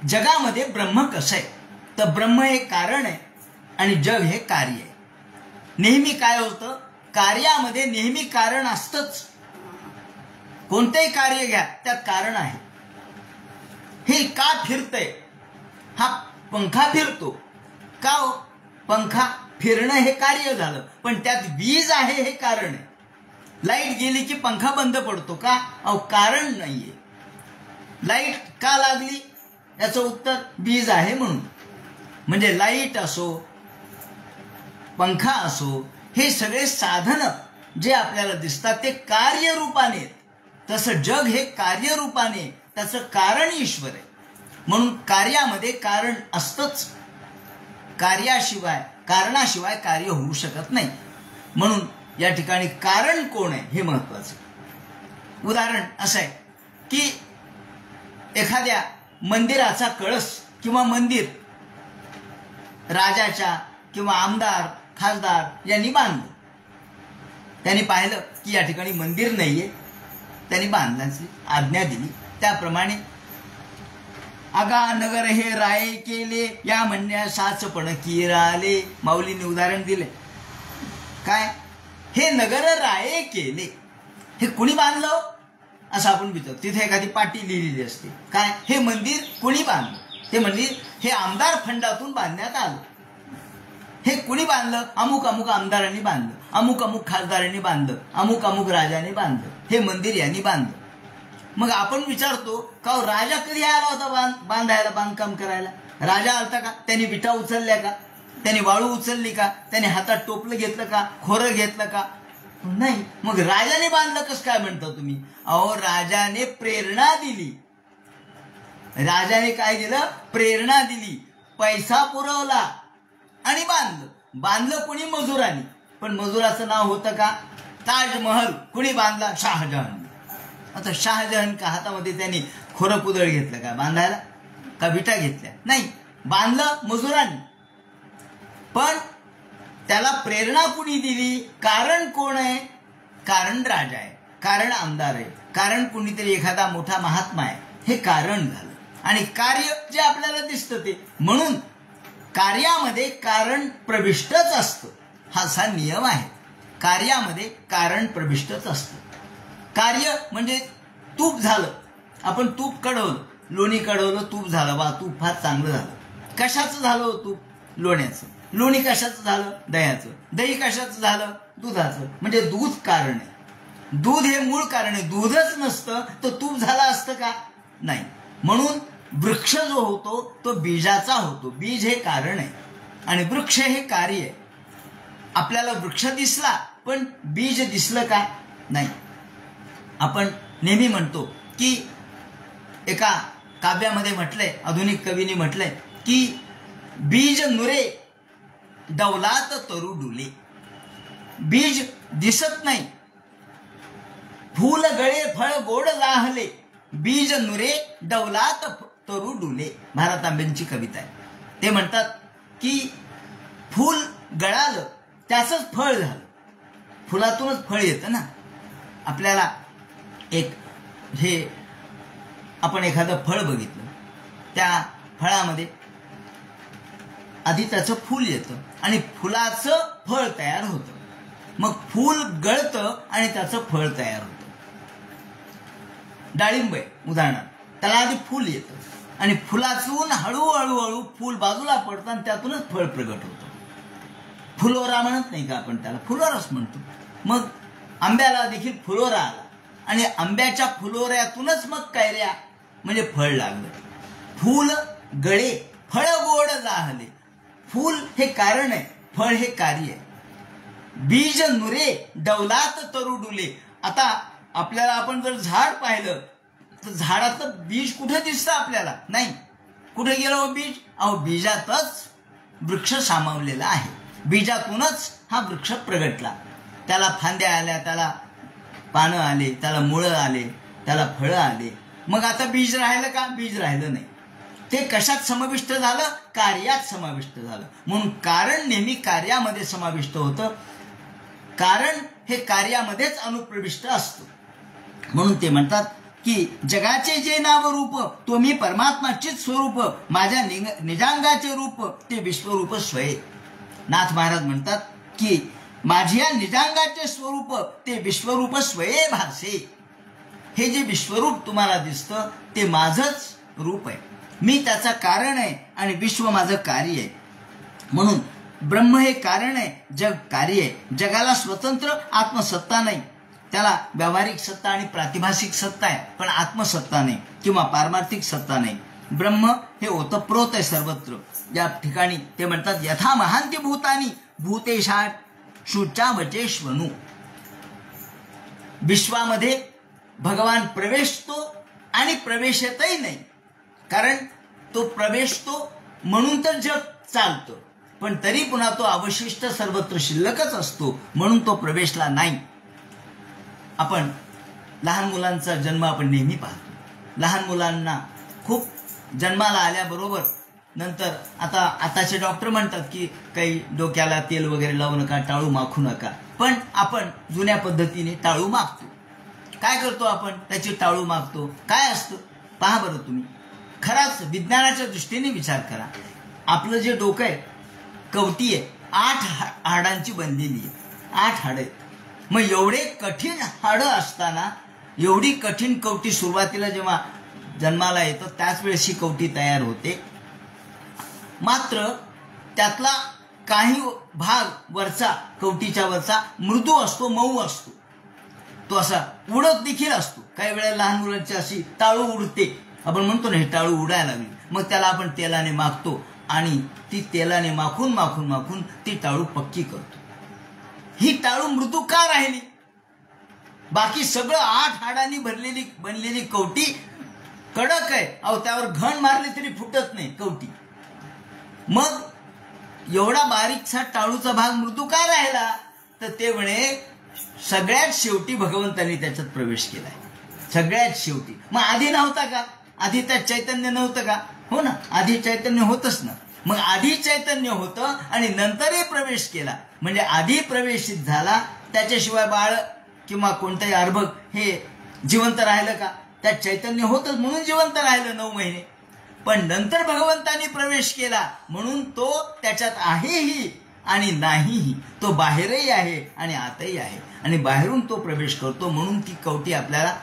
जगामध्ये ब्रह्म कसं आहे? तर ब्रह्म हे कारण आहे आणि जग हे कार्य आहे. नेहमी काय होतं? कार्यामध्ये नेहमी कारण असतंच. कोणतेही कार्य घ्या त्यात कारण आहे. हे का फिरतंय? हा पंखा फिरतो का हो? पंखा फिरणं हे कार्य झालं, पण त्यात वीज आहे हे कारण आहे. लाईट गेली की पंखा बंद पडतो का? अहो कारण नाहीये. लाईट का लागली याचं उत्तर वीज आहे म्हणून. म्हणजे लाईट असो, पंखा असो, हे सगळे साधन जे आपल्याला दिसतात ते कार्यरूपाने, तसं जग हे कार्यरूपाने, त्याचं कारण ईश्वर आहे. म्हणून कार्यामध्ये कारण असतंच. कारणाशिवाय कार्य होऊ शकत नाही. म्हणून या ठिकाणी कारण कोण आहे हे महत्वाचं. उदाहरण असं आहे की एखाद्या मंदिराचा कळस किंवा मंदिर राजाच्या किंवा आमदार खासदार यांनी बांधलं. त्यांनी पाहिलं की या ठिकाणी मंदिर नाहीये, त्यांनी बांधण्याची आज्ञा दिली. त्याप्रमाणे आगा नगर हे राये केले या म्हणण्यासाच पण किराले. माऊलीने उदाहरण दिले काय? हे नगर राये केले, हे कुणी बांधलं असं आपण विचारतो. तिथे एखादी पाटी लिहिलेली असते काय? हे मंदिर कुणी बांधलं? ते मंदिर हे आमदार फंडातून बांधण्यात आलं. हे कुणी बांधलं? अमुक अमुक आमदारांनी बांधलं, अमुक अमुक खासदारांनी बांधलं, अमुक अमुक राजाने बांधलं, हे मंदिर यांनी बांधलं. मग आपण विचारतो का राजा कधी आला होता बांधायला, बांधकाम करायला? राजा आलता का? त्यांनी विटा उचलल्या का? त्यांनी वाळू उचलली का? त्यांनी हातात टोपलं घेतलं का? खोरं घेतलं का? नाही. मग राजाने बांधलं कसं काय म्हणता तुम्ही? अहो राजाने प्रेरणा दिली. राजाने काय दिलं? प्रेरणा दिली, पैसा पुरवला आणि बांधलं. बांधलं कोणी? मजुरांनी. पण मजुराचं नाव होतं का? ताजमहल कुणी बांधला? शहाजहान. आता शहाजहान का हातामध्ये त्यांनी खोरं कुदळ घेतलं का बांधायला? का विटा घेतल्या? नाही, बांधलं मजुरांनी. पण त्याला प्रेरणा कुणी दिली? कारण कोण आहे? कारण राजा आहे, कारण आमदार आहे, कारण कुणीतरी एखादा मोठा महात्मा आहे, हे कारण झालं. आणि कार्य जे आपल्याला दिसतं ते. म्हणून कार्यामध्ये कारण प्रविष्टच असतं, हा असा नियम आहे. कार्यामध्ये कारण प्रविष्टच असतं. कार्य म्हणजे तूप झालं, आपण तूप कढवलं, लोणी कढवलं, तूप झालं. वा, तूप फार चांगलं झालं. कशाचं झालं तूप? लोण्याचं. लोणी कशाचं झालं? दह्याचं. दही कशाचं झालं? दुधाचं. म्हणजे दूध कारण आहे. दूध हे मूळ कारण आहे. दूधच नसतं तर तूप झालं असतं का? नाही. म्हणून वृक्ष जो होतो तो बीजाचा होतो. बीज हे कारण आहे आणि वृक्ष हे कार्य आहे. आपल्याला वृक्ष दिसला पण बीज दिसलं का? नाही. आपण नेहमी म्हणतो की एका काव्यामध्ये म्हटलंय, आधुनिक कवीने म्हटलंय की बीज नुरे डौलात तरु डुले. बीज दिसत नाही, फूल गळे फळ गोड लाहले, बीज नुरे डौलात तरु डुले. भारत आंबेंची कविता आहे. ते म्हणतात की फूल गळालं त्याचंच फळ झालं. फुलातूनच फळ येतं ना. आपल्याला आपण एखादं फळ बघितलं, त्या फळामध्ये आधी त्याचं फूल येतं आणि फुलाचं फळ तयार होतं. मग फूल गळतं आणि त्याचं फळ तयार होतं. डाळिंब आहे उदाहरणार्थ, त्याला आधी फूल येतं आणि फुलातून हळूहळू फूल बाजूला पडतं आणि त्यातूनच फळ प्रगट होतं. फुलोरा म्हणत नाही का आपण, त्याला फुलोराच म्हणतो. मग आंब्याला देखील फुलोरा आला आणि आंब्याच्या फुलोऱ्यातूनच मग कैऱ्या म्हणजे फळ लागलं. फूल गळे फळ गोड लाहले. फूल हे कारण आहे, फळ हे कार्य आहे. बीज नुरे डौलात तरु डुले. आता आपल्याला आपण जर झाड पाहिलं तर झाडाचं बीज कुठे दिसतं आपल्याला? नाही. कुठे गेलं हो बीज? अहो, बीजातच वृक्ष सामावलेला आहे. बीजातूनच हा वृक्ष प्रगटला. त्याला फांद्या आल्या, त्याला पानं आले, त्याला मुळं आले, त्याला फळं आले. मग आता बीज राहिलं का? बीज राहिलं नाही. ते कशात समाविष्ट झालं? कार्यात समाविष्ट झालं. म्हणून कारण नेहमी कार्यामध्ये समाविष्ट होतं. कारण हे कार्यामध्येच अनुप्रविष्ट असतं. म्हणून ते म्हणतात की जगाचे जे नाव रूप तो मी परमात्माचीच स्वरूप, माझ्या निजांगाचे रूप ते विश्वरूप स्वये. नाथ महाराज म्हणतात की माझ्या निजांगाचे स्वरूप ते विश्वरूप स्वये भासे. हे जे विश्वरूप तुम्हाला दिसतं ते माझंच रूप आहे. मी त्याचा कारण आहे आणि विश्व माझं कार्य आहे. म्हणून ब्रह्म हे कारण आहे, जग कार्य आहे. जगाला स्वतंत्र आत्मसत्ता नाही. त्याला व्यावहारिक सत्ता आणि प्रातिभासिक सत्ता आहे, पण आत्मसत्ता नाही किंवा पारमार्थिक सत्ता नाही. ब्रह्म हे ओतप्रोत आहे सर्वत्र. या ठिकाणी ते म्हणतात यथा महांती भूतानी भूतेशा शुचावचेश्वनु. विश्वामध्ये भगवान प्रवेशतो आणि प्रवेशतही नाही. कारण तो प्रवेशतो म्हणून तर जग चालतं, पण तरी पुन्हा तो अवशिष्ट सर्वत्र शिल्लकच असतो, म्हणून तो प्रवेशला नाही. आपण लहान मुलांचा जन्म आपण नेहमी पाहतो. लहान मुलांना खूप जन्माला आल्याबरोबर नंतर आताचे डॉक्टर म्हणतात की काही डोक्याला तेल वगैरे लावू नका, टाळू माखू नका. पण आपण जुन्या पद्धतीने टाळू मागतो. काय करतो आपण? त्याची टाळू मागतो. काय असतं पहा बरं तुम्ही. खराच विज्ञानाच्या दृष्टीने विचार करा. आपलं जे डोकं आहे कवटी आहे, 8 हाडांची बनलेली आहे. 8 हाडं आहेत. मग एवढे कठीण हाडं असताना एवढी कठीण कवटी सुरुवातीला जेव्हा जन्माला येतं त्याच वेळेस ही कवटी तयार होते. मात्र त्यातला काही भाग वरचा, कवटीच्या वरचा मृदू असतो, मऊ असतो. तो असा उडत देखील असतो. काही वेळेला लहान मुलांची अशी टाळू उडते. आपण म्हणतो ना हे टाळू उडायला लागली. मग त्याला आपण तेलाने माखतो आणि ती तेलाने माखून ती टाळू पक्की करतो. ही टाळू मृदू का राहिली? बाकी सगळं 8 हाडांनी बनलेली कवटी कडक आहे. अहो, त्यावर घण मारली तरी फुटत नाही कवटी. मग एवढा बारीकसा टाळूचा भाग मृदू का राहिला? तर ते म्हणे सगळ्यात शेवटी भगवंतांनी त्याच्यात प्रवेश केलाय. सगळ्यात शेवटी. मग आधी नव्हता का? आधी त्यात चैतन्य नव्हतं का? हो ना, आधी चैतन्य होतच ना. मग आधी चैतन्य होतं आणि नंतरही प्रवेश केला. म्हणजे आधी प्रवेशित झाला, त्याच्याशिवाय बाळ किंवा कोणताही अर्भक हे जिवंत राहिलं का? त्यात चैतन्य होतच म्हणून जिवंत राहिलं 9 महिने. पण नंतर भगवंतांनी प्रवेश केला म्हणून तो त्याच्यात आहेही आणि नाहीही. तो बाहेरही आहे आणि आतही आहे आणि बाहेरून तो प्रवेश करतो. म्हणून ती कवटी आपल्याला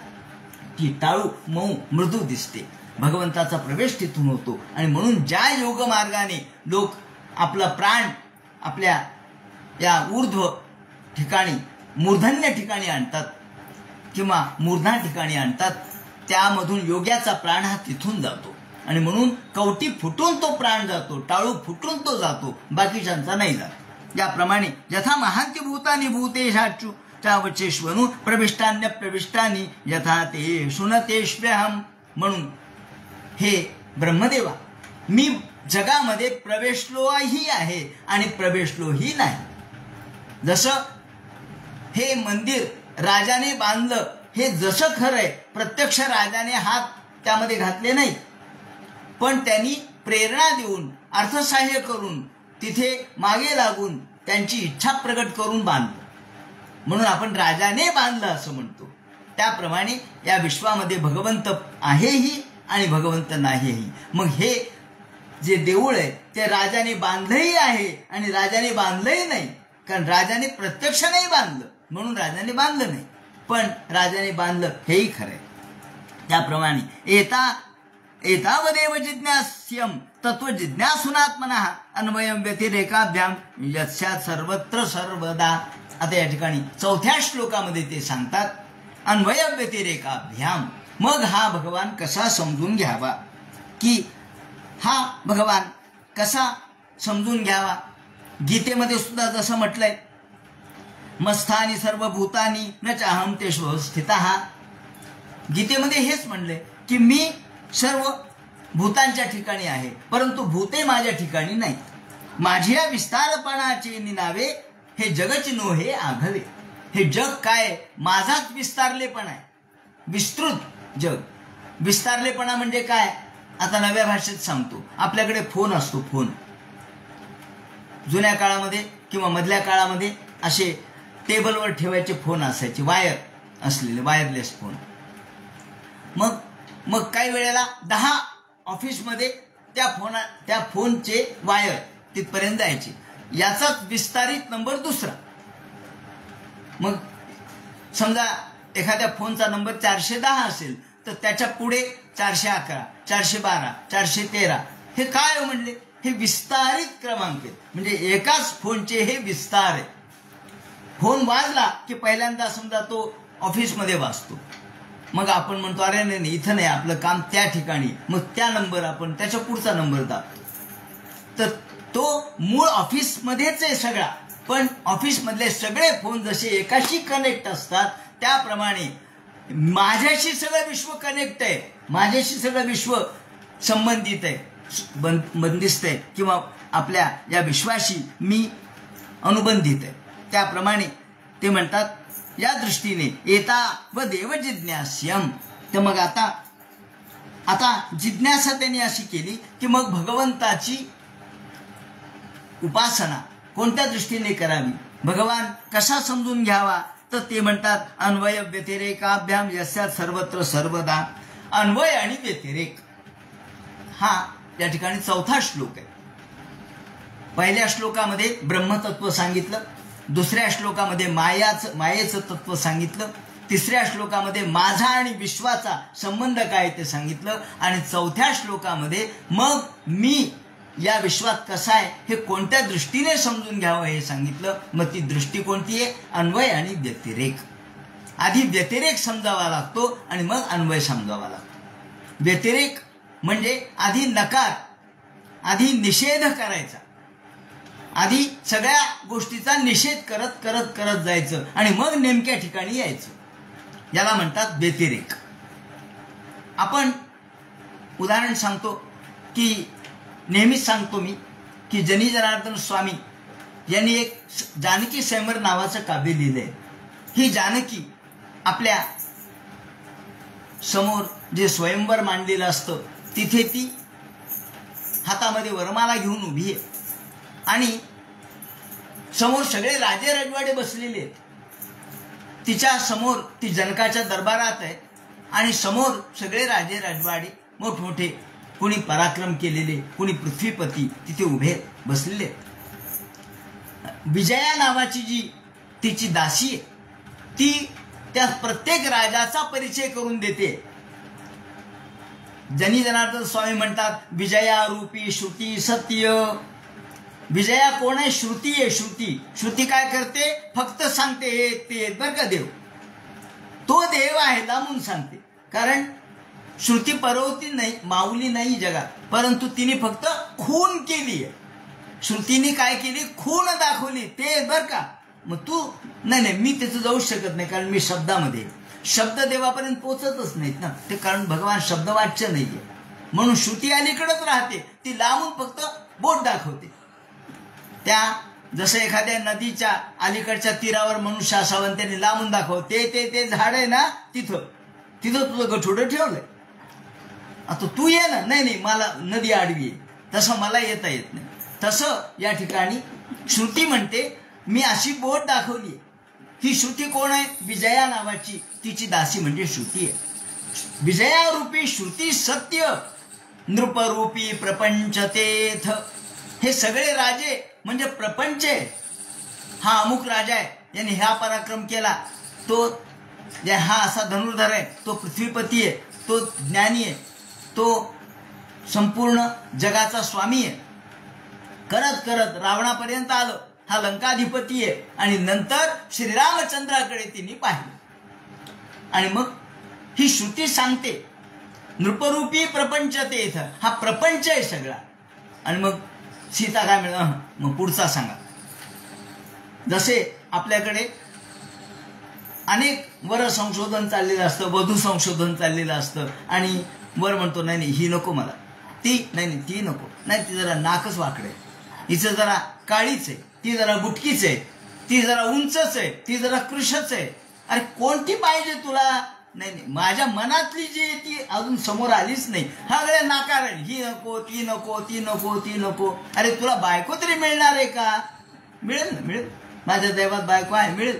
ती टाळू मऊ मृदू दिसते. भगवंताचा प्रवेश तिथून होतो. आणि म्हणून ज्या योग मार्गाने लोक आपला प्राण आपल्या या ऊर्ध्व ठिकाणी, मूर्धन्य ठिकाणी आणतात किंवा मूर्धा ठिकाणी आणतात, त्यामधून योग्याचा प्राण हा तिथून जातो. आणि म्हणून कवटी फुटून तो प्राण जातो, टाळू फुटून तो जातो, बाकीच्यांचा नाही जात. याप्रमाणे यथा महांती भूतानी भूतेशाचू चावचेष्वनु प्रविष्टान्य प्रविष्टानी यथा ते शुनतेष्व्यहम. म्हणून हे ब्रह्मदेवा, मी जगामध्ये प्रवेशलोही आहे आणि प्रवेशलोही नाही. जसं हे मंदिर राजाने बांधलं हे जसं खरंय, प्रत्यक्ष राजाने हात त्यामध्ये घातले नाही, पण त्यांनी प्रेरणा देऊन अर्थसहाय्य करून तिथे मागे लागून त्यांची इच्छा प्रकट करून बांधलं, म्हणून आपण राजाने बांधलं असं म्हणतो. त्याप्रमाणे या विश्वामध्ये भगवंत आहेही आणि भगवंत नाहीही. मग हे जे देऊळ आहे ते राजाने बांधलंही आहे आणि राजाने बांधलंही नाही, कारण राजाने प्रत्यक्ष नाही बांधलं म्हणून राजाने बांधलं नाही, पण राजाने बांधलं हेही खरंय. त्याप्रमाणे एतावदेव जिज्ञास्यम तत्व जिज्ञासूनात्मनः अन्वयं व्यतिरेकाभ्याम यस्यात् सर्वत्र सर्वदा. आता या ठिकाणी 4थ्या श्लोकामध्ये ते सांगतात अन्वय व्यतिरेकाभ्याम. मग हा भगवान कसा समजून घ्यावा, की हा भगवान कसा समजून घ्यावा. गीतेमध्ये सुद्धा जसं म्हटलंय मस्थानी सर्वभूतानी न चाहम तेषु स्थितः. गीतेमध्ये हेच म्हणलंय की मी सर्व भूतांच्या ठिकाणी आहे, परंतु भूते माझ्या ठिकाणी नाही. माझ्या विस्तारपणाचे निनावे हे जगची नोहे आघवे. हे जग काय, माझाच विस्तारलेपणा आहे, विस्तृत जग. विस्तारलेपणा म्हणजे काय, आता नव्या भाषेत सांगतो. आपल्याकडे फोन असतो, फोन. जुन्या काळामध्ये किंवा मधल्या काळामध्ये असे टेबलवर ठेवायचे फोन असायचे, वायर असलेले, वायरलेस फोन. मग काही वेळेला 10 ऑफिसमध्ये त्या फोनचे वायर तिथपर्यंत जायचे. याचाच विस्तारित नंबर दुसरा. मग समजा एखाद्या फोनचा नंबर 410 असेल तर त्याच्या पुढे 411, 412, 413 हे काय म्हणले, हे विस्तारित क्रमांक आहेत. म्हणजे एकाच फोनचे हे विस्तार आहे. फोन वाजला की पहिल्यांदा समजा तो ऑफिसमध्ये वाजतो, मग आपण म्हणतो अरे नाही इथं नाही, आपलं काम त्या ठिकाणी. मग त्या नंबर आपण त्याच्या पुढचा नंबर दाबतो. तर तो मूळ ऑफिसमध्येच आहे सगळा, पण ऑफिसमधले सगळे फोन जसे एकाशी कनेक्ट असतात त्याप्रमाणे माझ्याशी सगळं विश्व कनेक्ट आहे, माझ्याशी सगळं विश्व संबंधित आहे, बंदिस्त आहे, किंवा आपल्या या विश्वाशी मी अनुबंधित आहे. त्याप्रमाणे ते म्हणतात या दृष्टीने एता व देव जिज्ञास्यम. तर मग आता जिज्ञासा त्यांनी अशी केली की मग भगवंताची उपासना कोणत्या दृष्टीने करावी, भगवान कसा समजून घ्यावा. तर ते म्हणतात अन्वय व्यतिरेकाभ्याम यस्यात सर्वत्र सर्वदा. अन्वय आणि व्यतिरेक हा या ठिकाणी 4था श्लोक आहे. पहिल्या श्लोकामध्ये ब्रह्मतत्व सांगितलं, दुसऱ्या श्लोकामध्ये मायेचं तत्व सांगितलं, तिसऱ्या श्लोकामध्ये माझा आणि विश्वाचा संबंध काय ते सांगितलं, आणि 4थ्या श्लोकामध्ये मग मी या विश्वात कसा आहे हे कोणत्या दृष्टीने समजून घ्यावं हे सांगितलं. मग ती दृष्टी कोणती आहे, अन्वय आणि व्यतिरेक. आधी व्यतिरेक समजावा लागतो आणि मग अन्वय समजावा लागतो. व्यतिरेक म्हणजे आधी नकार, आधी निषेध करायचा, आधी सगळ्या गोष्टीचा निषेध करत करत करत जायचं आणि मग नेमक्या ठिकाणी यायचं, याला म्हणतात व्यतिरेक. आपण उदाहरण सांगतो की नेहमीच सांगतो मी की जनी जनार्दन स्वामी यांनी एक जानकी स्वयंवर नावाचं काव्य लिहिलंय. ही जानकी आपल्या समोर जे स्वयंवर मांडलेलं असतं तिथे ती हातामध्ये वरमाला घेऊन उभी आहे आणि समोर सगळे राजे रजवाडे बसलेले आहेत. तिच्या समोर ती जनकाच्या दरबारात आहे आणि समोर सगळे राजे रजवाडे मोठमोठे, कुणी पराक्रम केलेले, कुणी पृथ्वीपती तिथे उभे बसलेले. विजया नावाची जी तिची दासी आहे ती त्या प्रत्येक राजाचा परिचय करून देते. जनी जनार्दन स्वामी म्हणतात विजया रूपी श्रुती सत्य. विजया कोण आहे, श्रुती आहे. श्रुती काय करते, फक्त सांगते हे ते बरं का देव, तो देव आहे लांबून सांगते. कारण श्रुती परवती नाही, माऊली नाही जगात, परंतु तिने फक्त खून केली आहे. श्रुतीने काय केली, खून दाखवली ते बरं का. मग तू नाही नाही मी त्याचं जाऊच शकत नाही, कारण मी शब्दामध्ये, शब्द देवापर्यंत पोचतच नाहीत ना ते, कारण भगवान शब्दवाच्य नाहीये. म्हणून श्रुती अलीकडच राहते, ती लांबून फक्त बोट दाखवते. त्या जसं एखाद्या नदीच्या अलीकडच्या तीरावर मनुष्य असावं, त्याने लांबून दाखव, ते झाड आहे ना तिथं तुझं गठोडं ठेवलंय, आता तू ये ना. नाही मला नदी आडवी आहे, तसं मला येता येत नाही. तसं या ठिकाणी श्रुती म्हणते मी अशी बोट दाखवली. ही श्रुती कोण आहे? विजया नावाची तिची दासी म्हणजे श्रुती आहे. विजया रूपी श्रुती सत्य नृपरूपी प्रपंच तेथ. हे सगळे राजे म्हणजे प्रपंच आहे. हा अमुक राजा आहे, याने ह्या पराक्रम केला, तो हा असा धनुर्धर आहे, तो पृथ्वीपती आहे, तो ज्ञानी आहे, तो संपूर्ण जगाचा स्वामी आहे. करत करत रावणापर्यंत आलं, हा लंकाधिपती आहे. आणि नंतर श्रीरामचंद्राकडे तिने पाहिलं. आणि मग ही श्रुती सांगते नृपरूपी प्रपंच तेथ, हा प्रपंच आहे सगळा. आणि मग सीता काय मिळालं? मग पुढचा सांगा. जसे आपल्याकडे अनेक वर संशोधन चाललेलं असतं, वधू संशोधन चाललेलं असतं, आणि वर म्हणतो नाही ही नको मला, ती नाही ती नको, नाही ती जरा नाकच वाकडे, हिचं जरा काळीच आहे, ती जरा बुटकीच आहे, ती जरा उंचच आहे, ती जरा कृशच आहे. अरे कोणती पाहिजे तुला? नाही माझ्या मनातली जी आहे ती अजून समोर आलीच नाही. हा गड्या नाकार आहे, ही नको, ती नको, ती नको, ती नको. अरे तुला बायको तरी मिळणार आहे का? मिळेल ना, मिळेल, माझ्या दैवात बायको आहे, मिळेल.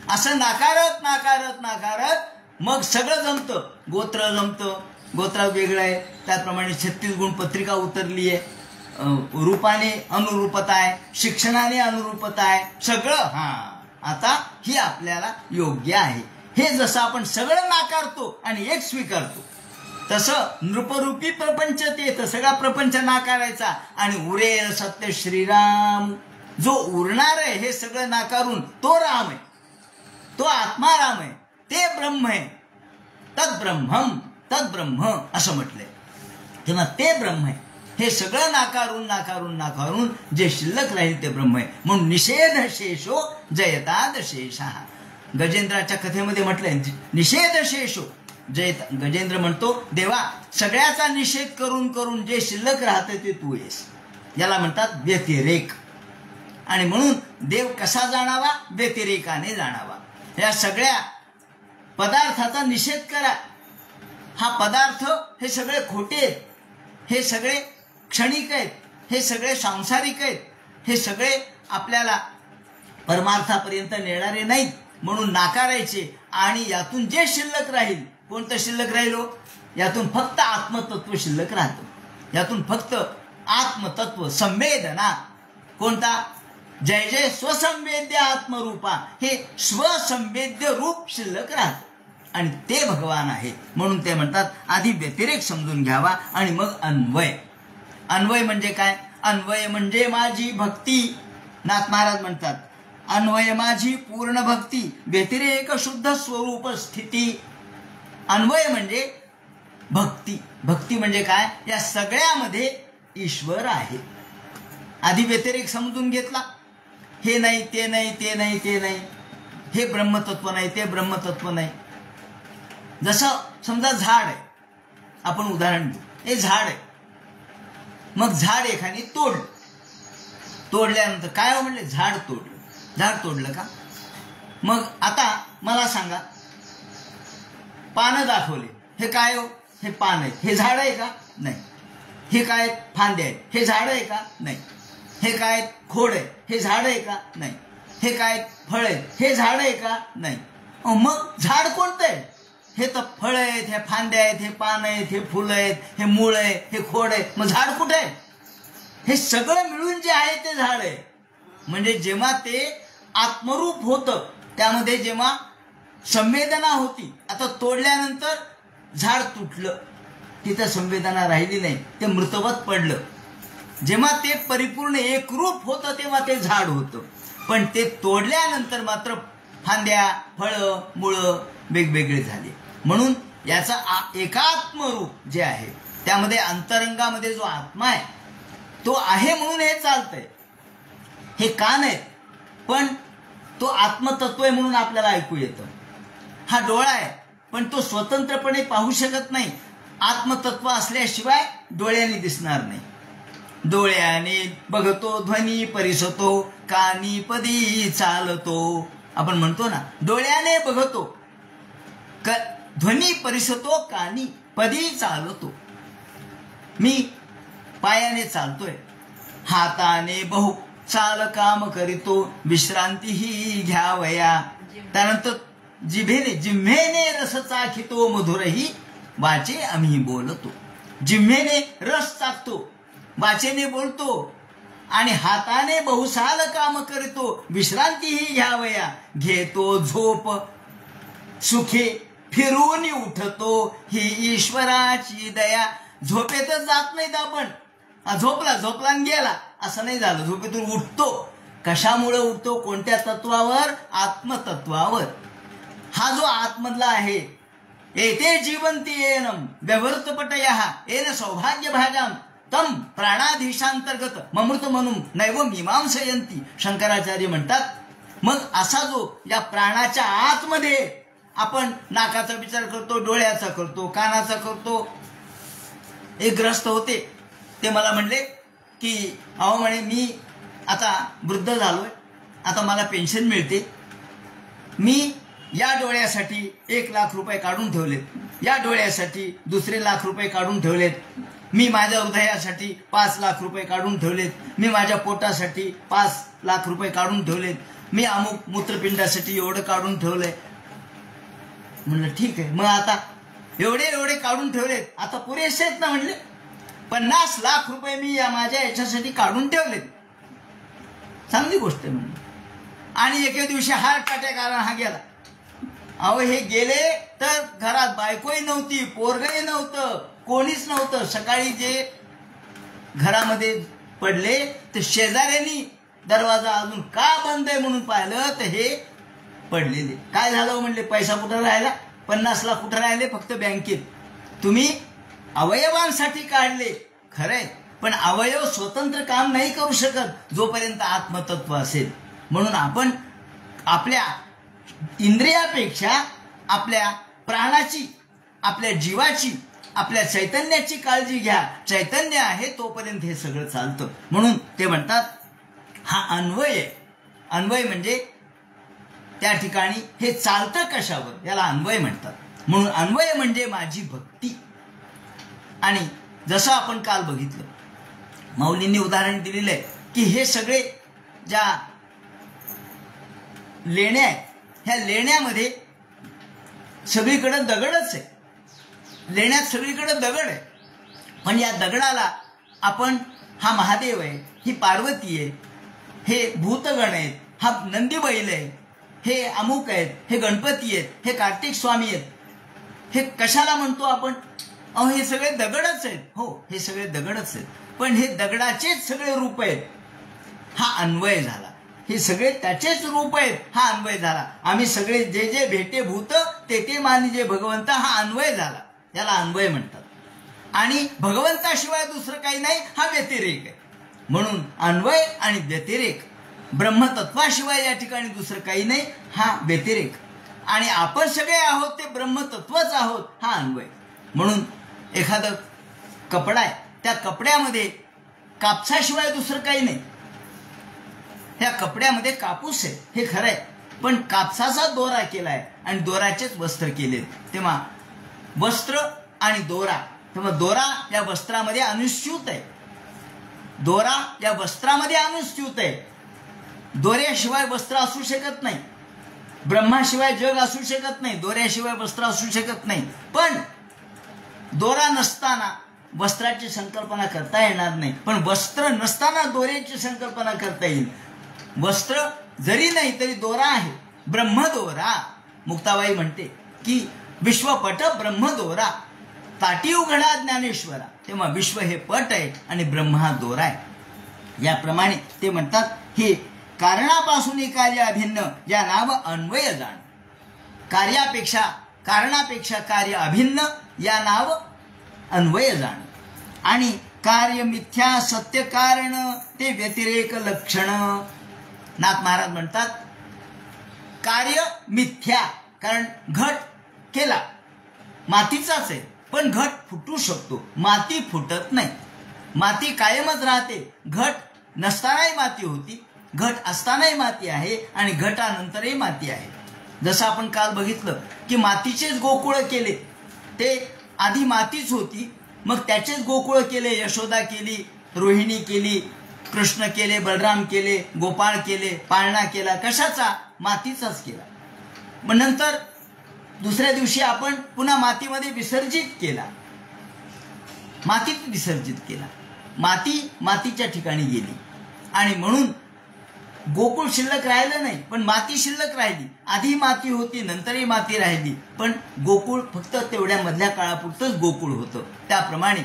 असं नाकारत नाकारत नाकारत मग सगळं जमतं. गोत्र जमतं, गोत्रा वेगळं आहे, त्याप्रमाणे 36 गुण पत्रिका उतरली आहे, रूपाने अनुरूपता आहे, शिक्षणाने अनुरूपता आहे, सगळं. आता ही आपल्याला योग्य आहे. हे जसं आपण सगळं नाकारतो आणि एक स्वीकारतो, तसं नृपरूपी प्रपंच ते सगळा प्रपंच नाकारायचा आणि उरेल सत्य श्रीराम. जो उरणार आहे हे सगळं नाकारून तो राम आहे, तो आत्मा राम आहे, ते ब्रह्म आहे. तद्ब्रह्म असं म्हटलंय. तेव्हा ते ब्रह्म आहे. हे सगळं नाकारून नाकारून नाकारून जे शिल्लक राहील ते ब्रह्म आहे. म्हणून निषेध शेषो जयताद शेषा. गजेंद्राच्या कथेमध्ये म्हटलंय निषेध शेषो जयता. गजेंद्र म्हणतो देवा सगळ्याचा निषेध करून करून जे शिल्लक राहते ते तू आहेस. याला म्हणतात व्यतिरेक. आणि म्हणून देव कसा जाणावा? व्यतिरेकाने जाणावा. या सगळ्या पदार्थाचा निषेध करा. हा पदार्थ हे सगळे खोटे आहेत, हे सगळे क्षणिक आहेत, हे सगळे सांसारिक आहेत, हे सगळे आपल्याला परमार्थापर्यंत नेणारे नाहीत. म्हणून नाकारायचे. आणि यातून जे शिल्लक राहील, कोणतं शिल्लक राहिलो? यातून फक्त आत्मतत्व शिल्लक राहतं. यातून फक्त आत्मतत्व संवेदना. कोणता? जय जय स्वसंवेद्य आत्मरूपा. हे स्वसंवेद्य रूप शिल्लक राहतं आणि ते भगवान आहे. म्हणून ते म्हणतात आधी व्यतिरेक समजून घ्यावा आणि मग अन्वय. अन्वय म्हणजे काय? अन्वय म्हणजे माझी भक्ती. नाथ महाराज म्हणतात अन्वय माझी पूर्ण भक्ती, व्यतिरेक शुद्ध स्वरूप स्थिती. अन्वय म्हणजे भक्ती. भक्ती म्हणजे काय? या सगळ्यामध्ये ईश्वर आहे. आधी व्यतिरेक समजून घेतला, हे नाही, ते नाही, ते नाही, ते नाही, हे ब्रह्मतत्व नाही, ते ब्रह्मतत्व नाही. जसं समजा झाड आहे, आपण उदाहरण घेऊ. हे झाड आहे, मग झाड एखादी तोडल्यानंतर काय हो म्हणले? झाड तोडलं. झाड तोडलं का? मग आता मला सांगा, पानं दाखवले, हे काय हो? हे पान आहे. हे झाड आहे का? नाही. हे काय? फांदे आहेत. हे झाड आहे का? नाही. हे काय? खोड आहे. हे झाड आहे का? नाही. हे काय? फळ आहे. हे झाड आहे का? नाही. मग झाड कोणतं आहे? हे तर फळ आहेत, हे फांदे आहेत, हे पान आहेत, हे फुलं आहेत, हे मूळ आहे, हे खोड आहे. मग झाड कुठे आहे? हे सगळं मिळून जे आहे ते झाड आहे. म्हणजे जेव्हा ते आत्मरूप होतं, त्यामध्ये जेव्हा संवेदना होती, आता तोडल्यानंतर झाड तुटलं, तिथं संवेदना राहिली नाही, ते मृतवत पडलं. जेव्हा ते परिपूर्ण एकरूप होतं तेव्हा ते झाड होतं. पण ते तोडल्यानंतर मात्र फांद्या, फळं, मुळं वेगवेगळे झाले. म्हणून याचा एकात्मरूप जे आहे, त्यामध्ये अंतरंगामध्ये जो आत्मा आहे तो आहे म्हणून हे चालतंय. हे कान आहेत, पण तो आत्मतत्व आहे म्हणून आपल्याला ऐकू येतं. हा डोळा आहे पण तो स्वतंत्रपणे पाहू शकत नाही. आत्मतत्व असल्याशिवाय डोळ्याने दिसणार नाही. डोळ्याने बघतो ध्वनी परिसतो, कानी पदी चालतो. आपण म्हणतो ना, डोळ्याने बघतो ध्वनी परिसतो, कानी पदी चालतो. मी पायाने चालतोय, हाताने बहु चाल काम करीतो, विश्रांतीही घ्यावया. त्यानंतर जिव्हेने रस चाखितो, मधुरही वाचे आम्ही बोलतो. जिव्हेने रस चाखतो, वाचेने बोलतो आणि हाताने बहुसाल काम करतो, विश्रांतीही घ्यावया. घेतो झोप सुखे फिरून उठतो, ही ईश्वराची दया. झोपेतच जात नाहीत आपण. झोपला आणि गेला असं नाही झालं. झोपेतून उठतो. कशामुळे उठतो? कोणत्या तत्वावर? आत्मतत्वावर. हा जो आतमधला आहे, एते जीवंती येनम व्यवृतपटयः येन सौभाग्य भाजाम तम प्राणाधीशांतर्गत ममृत म्हणून नैव मीमांसयंती. शंकराचार्य म्हणतात, मग असा जो या प्राणाच्या आतमध्ये आपण नाकाचा विचार करतो, डोळ्याचा करतो, कानाचा करतो. एक ग्रस्त होते, ते मला म्हणले की अहो म्हणे, मी आता वृद्ध झालोय, आता मला पेन्शन मिळते, मी या डोळ्यासाठी 1 लाख रुपये काढून ठेवलेत, या डोळ्यासाठी दुसरे लाख रुपये काढून ठेवलेत, मी माझ्या हृदयासाठी 5 लाख रुपये काढून ठेवलेत, मी माझ्या पोटासाठी 5 लाख रुपये काढून ठेवलेत, मी अमुक मूत्रपिंडासाठी एवढं काढून ठेवलंय. म्हणलं ठीक आहे, मग आता एवढे काढून ठेवलेत, आता पुरेसे आहेत ना? म्हणले 50 लाख रुपये मी या माझ्या याच्यासाठी काढून ठेवलेत. चांगली गोष्ट आहे म्हणले. आणि एके दिवशी हार्ट अटॅक आला, हा गेला. अहो, हे गेले तर घरात बायकोही नव्हती, पोरगही नव्हतं, कोणीच नव्हतं. सकाळी जे घरामध्ये पडले तर शेजाऱ्यांनी दरवाजा अजून का बंद आहे म्हणून पाहिलं तर हे पडलेले. काय झालं म्हणले, पैसा कुठं राहिला? 50 लाख कुठं राहिले? फक्त बँकेत. तुम्ही अवयवांसाठी काढले, खरंय, पण अवयव स्वतंत्र काम नाही करू शकत जोपर्यंत आत्मतत्व असेल. म्हणून आपण आपल्या इंद्रियापेक्षा आपल्या प्राणाची, आपल्या जीवाची, आपल्या चैतन्याची काळजी घ्या. चैतन्य आहे तोपर्यंत हे सगळं चालतं. म्हणून ते म्हणतात हा अन्वय आहे. अन्वय म्हणजे त्या ठिकाणी हे चालतं कशावर, याला अन्वय म्हणतात. म्हणून अन्वय म्हणजे माझी भक्ती. आणि जसं आपण काल बघितलं, माऊलींनी उदाहरण दिलेलं आहे की हे सगळे ज्या लेण्या आहेत, ह्या लेण्यामध्ये सगळीकडे दगडच आहे. लेण्यात सगळीकडे दगड आहे, पण या दगडाला आपण हा महादेव आहे, ही पार्वती आहे, हे भूतगण आहेत, हा नंदी बैल आहे, हे अमुक आहेत, हे गणपती आहेत, हे कार्तिक स्वामी आहेत. हे कशाला म्हणतो आपण? अहो, हे सगळे दगडच आहेत. हो, हे सगळे दगडच आहेत, पण हे दगडाचेच सगळे रूप आहेत. हा अन्वय झाला. हे सगळे त्याचेच रूप आहेत, हा अन्वय झाला. आम्ही सगळे जे जे भेटे भूत ते ते मानी जे भगवंत, हा अन्वय झाला. याला अन्वय म्हणतात. आणि भगवंताशिवाय दुसरं काही नाही, हा व्यतिरेक आहे. म्हणून अन्वय आणि व्यतिरेक, ब्रह्मतत्वाशिवाय या ठिकाणी दुसरं काही नाही, हा व्यतिरेक. आणि आपण सगळे आहोत ते ब्रह्मतत्वच आहोत, हा अन्वय. म्हणून एखादं कपडा आहे, त्या कपड्यामध्ये कापसाशिवाय दुसरं काही नाही. ह्या कपड्यामध्ये कापूस आहे, हे खरं आहे, पण कापसाचा दोरा केलाय आणि दोराचेच वस्त्र केले. तेव्हा वस्त्र आणि दोरा, तेव्हा दोरा या वस्त्रामध्ये अनुस्यूत आहे, दोरा या वस्त्रामध्ये अनुस्यूत आहे. दोऱ्याशिवाय वस्त्र असू शकत नाही, ब्रह्माशिवाय जग असू शकत नाही, दोऱ्याशिवाय वस्त्र असू शकत नाही. पण दोरा नसताना वस्त्राची संकल्पना करता येणार नाही, पण वस्त्र नसताना दोऱ्याची संकल्पना करता येईल. वस्त्र जरी नाही तरी दोरा आहे, ब्रह्मदोरा. मुक्ताबाई म्हणते की विश्वपट ब्रह्मदोरा, ताटी उघडा ज्ञानेश्वरा. तेव्हा विश्व हे पट आहे आणि ब्रह्म हा दोरा आहे. याप्रमाणे ते म्हणतात हे कारणापासून कार्य अभिन्न, या नाव अन्वय जाण. कारणापेक्षा कार्य अभिन्न, या नाव अन्वय जाण. आणि कार्य मिथ्या सत्य कारण, ते व्यतिरेक लक्षण. नाथ महाराज म्हणतात कार्य मिथ्या, कारण घट केला मातीचाच आहे, पण घट फुटू शकतो, माती फुटत नाही, माती कायमच राहते. घट नसतानाही माती होती, घट असतानाही माती आहे आणि घटानंतरही माती आहे. जसं आपण काल बघितलं की मातीचेच गोकुळ केले, ते आधी मातीच होती, मग त्याचेच गोकुळ केले, यशोदा केली, रोहिणी केली, कृष्ण केले, बलराम केले, गोपाळ केले, पाळणा केला, कशाचा? मातीचाच केला. मग नंतर दुसऱ्या दिवशी आपण पुन्हा मातीमध्ये विसर्जित केला, मातीत विसर्जित केला, माती मातीच्या ठिकाणी गेली आणि म्हणून गोकुळ शिल्लक राहिलं नाही, पण माती शिल्लक राहिली. आधी माती होती, नंतरही माती राहिली, पण गोकुळ फक्त तेवढ्या मधल्या काळापुरतंच गोकुळ होतं. त्याप्रमाणे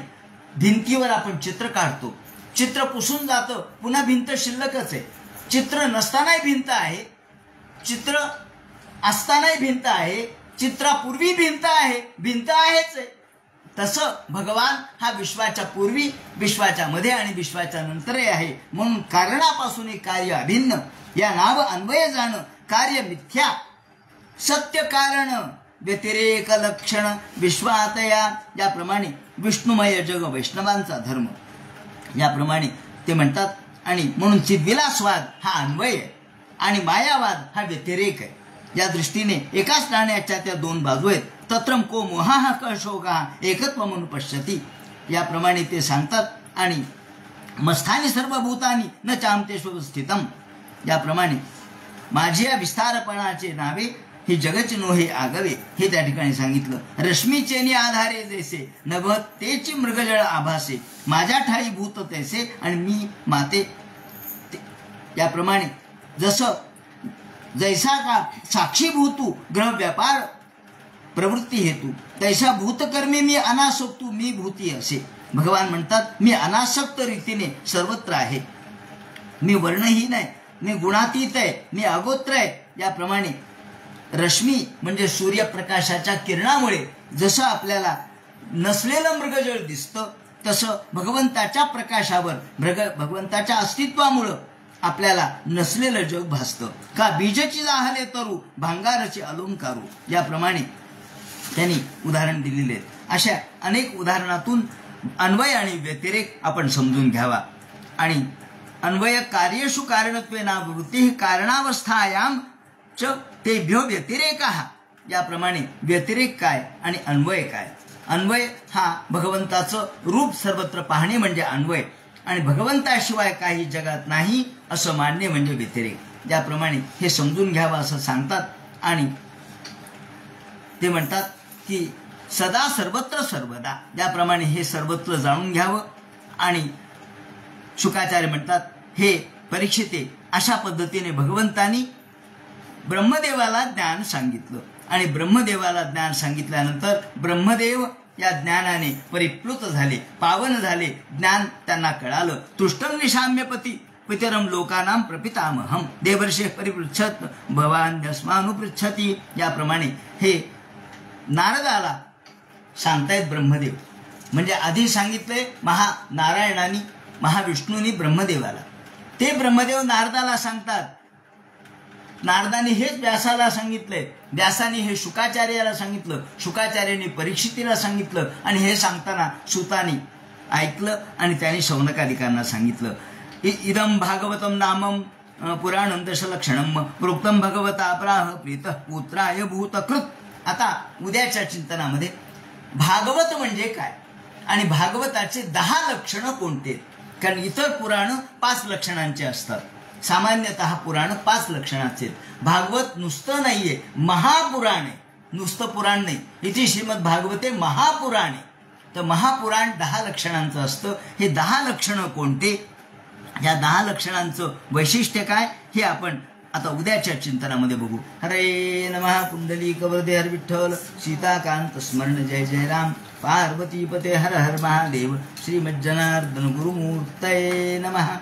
भिंतीवर आपण चित्र काढतो, चित्र पुसून जातं, पुन्हा भिंत शिल्लकच आहे. चित्र नसतानाही भिंत आहे, चित्र असतानाही भिंत आहे, चित्रापूर्वी भिंत आहे, भिंत आहेच आहे. तसं भगवान हा विश्वाच्या पूर्वी, विश्वाच्या मध्ये आणि विश्वाच्या नंतरही आहे. म्हणून कारणापासून कार्य अभिन्न, या नाव अन्वय जाणं, कार्य मिथ्या, सत्य कारण व्यतिरेक लक्षण विश्वातया. याप्रमाणे विष्णुमय जग वैष्णवांचा धर्म, याप्रमाणे ते म्हणतात. आणि म्हणून चिद्विलासवाद हा अन्वय आहे आणि मायावाद हा व्यतिरेक आहे. या दृष्टीने एकाच नाण्याच्या त्या दोन बाजू आहेत. तत्रम को मोहा क शोका एकत्व म्हणून पश्यती, याप्रमाणे ते सांगतात. आणि मस्थानी सर्व भूतानी न चामतेष्व स्थितम, याप्रमाणे माझी या विस्तारपणाचे नावे हे जगच नोहे आगवे, हे त्या ठिकाणी सांगितलं. रश्मीचेनी आधारे जैसे नभत तेची मृगजळ आभासे, माझ्या ठाई भूत तैसे आणि मी माते. याप्रमाणे जसं जैसा का साक्षी भूतू ग्रह व्यापार प्रवृत्ती हेतू, तैसा भूतकर्मी मी अनासक्तू मी भूती असे. भगवान म्हणतात मी अनासक्त रीतीने सर्वत्र आहे, मी वर्णहीन आहे, मी गुणातीत आहे, मी अगोत्र आहे. याप्रमाणे रश्मी म्हणजे सूर्यप्रकाशाच्या किरणामुळे जसं आपल्याला नसलेलं मृगजळ दिसतं, तसं भगवंताच्या प्रकाशावर भगवंताच्या अस्तित्वामुळं आपल्याला नसलेलं जग भासतं. का बीजची जाहले तरू भांगारचे अलंकारू, याप्रमाणे त्यांनी उदाहरण दिलेले आहेत. अशा अनेक उदाहरणातून अन्वय आणि व्यतिरेक आपण समजून घ्यावा. आणि अन्वय कार्येषु कारणत्वेना वृत्ती कारणावस्थायाम च तेभ्यो व्यतिरेकः, याप्रमाणे व्यतिरेक काय आणि अन्वय काय. अन्वय हा भगवंताचं रूप सर्वत्र पाहणे म्हणजे अन्वय, आणि भगवंताशिवाय काही जगात नाही असं मानणे म्हणजे व्यतिरेक. त्याप्रमाणे हे समजून घ्यावं असं सांगतात. आणि ते म्हणतात की सदा सर्वत्र सर्वदा, याप्रमाणे हे सर्वत्र जाणून घ्यावं. आणि शुकाचार्य म्हणतात हे परीक्षिते, अशा पद्धतीने भगवंतानी ब्रह्मदेवाला ज्ञान सांगितलं आणि ब्रह्मदेवाला ज्ञान सांगितल्यानंतर ब्रह्मदेव या ज्ञानाने परिप्लुत झाले, पावन झाले, ज्ञान त्यांना कळालं. तुष्टम निशाम्यपती पितरम लोकानाम प्रपितामहम देवर्षे परिपृच्छत भवान्यस्मानुपृच्छती, याप्रमाणे हे नारदाला सांगतायत ब्रह्मदेव. म्हणजे आधी सांगितलंय महानारायणानी महाविष्णूंनी ब्रह्मदेवाला, ते ब्रह्मदेव नारदाला सांगतात. नारदाने हेच व्यासाला सांगितलंय, व्यासाने हे शुकाचार्याला सांगितलं, शुकाचार्याने परीक्षितीला सांगितलं, आणि हे सांगताना सुताने ऐकलं आणि त्याने शौनकादिकांना सांगितलं. इदम भागवतम नामम पुराणं दशलक्षणम प्रोक्तम भगवता प्राह प्रीत पुत्राय भूतकृत. आता उद्याच्या चिंतनामध्ये भागवत म्हणजे काय आणि भागवताचे 10 लक्षणं कोणते, कारण इतर पुराण 5 लक्षणांचे असतात. सामान्यतः पुराण 5 लक्षणाचे. भागवत नुसतं नाहीये, महापुराण आहे, नुसतं पुराण नाही. इथे श्रीमद भागवते महापुराण आहे, तर महापुराण 10 लक्षणांचं असतं. हे 10 लक्षणं कोणते, या 10 लक्षणांचं वैशिष्ट्य काय, हे आपण आता उद्याच्या चिंतनामध्ये बघू. हरे नमः. पुंडलिक वरदे हर विठ्ठल. सीताकांत स्मरण. जय जय राम. पार्वतीपते हर हर महादेव. श्रीमज्जनार्दन गुरुमूर्तये नमः.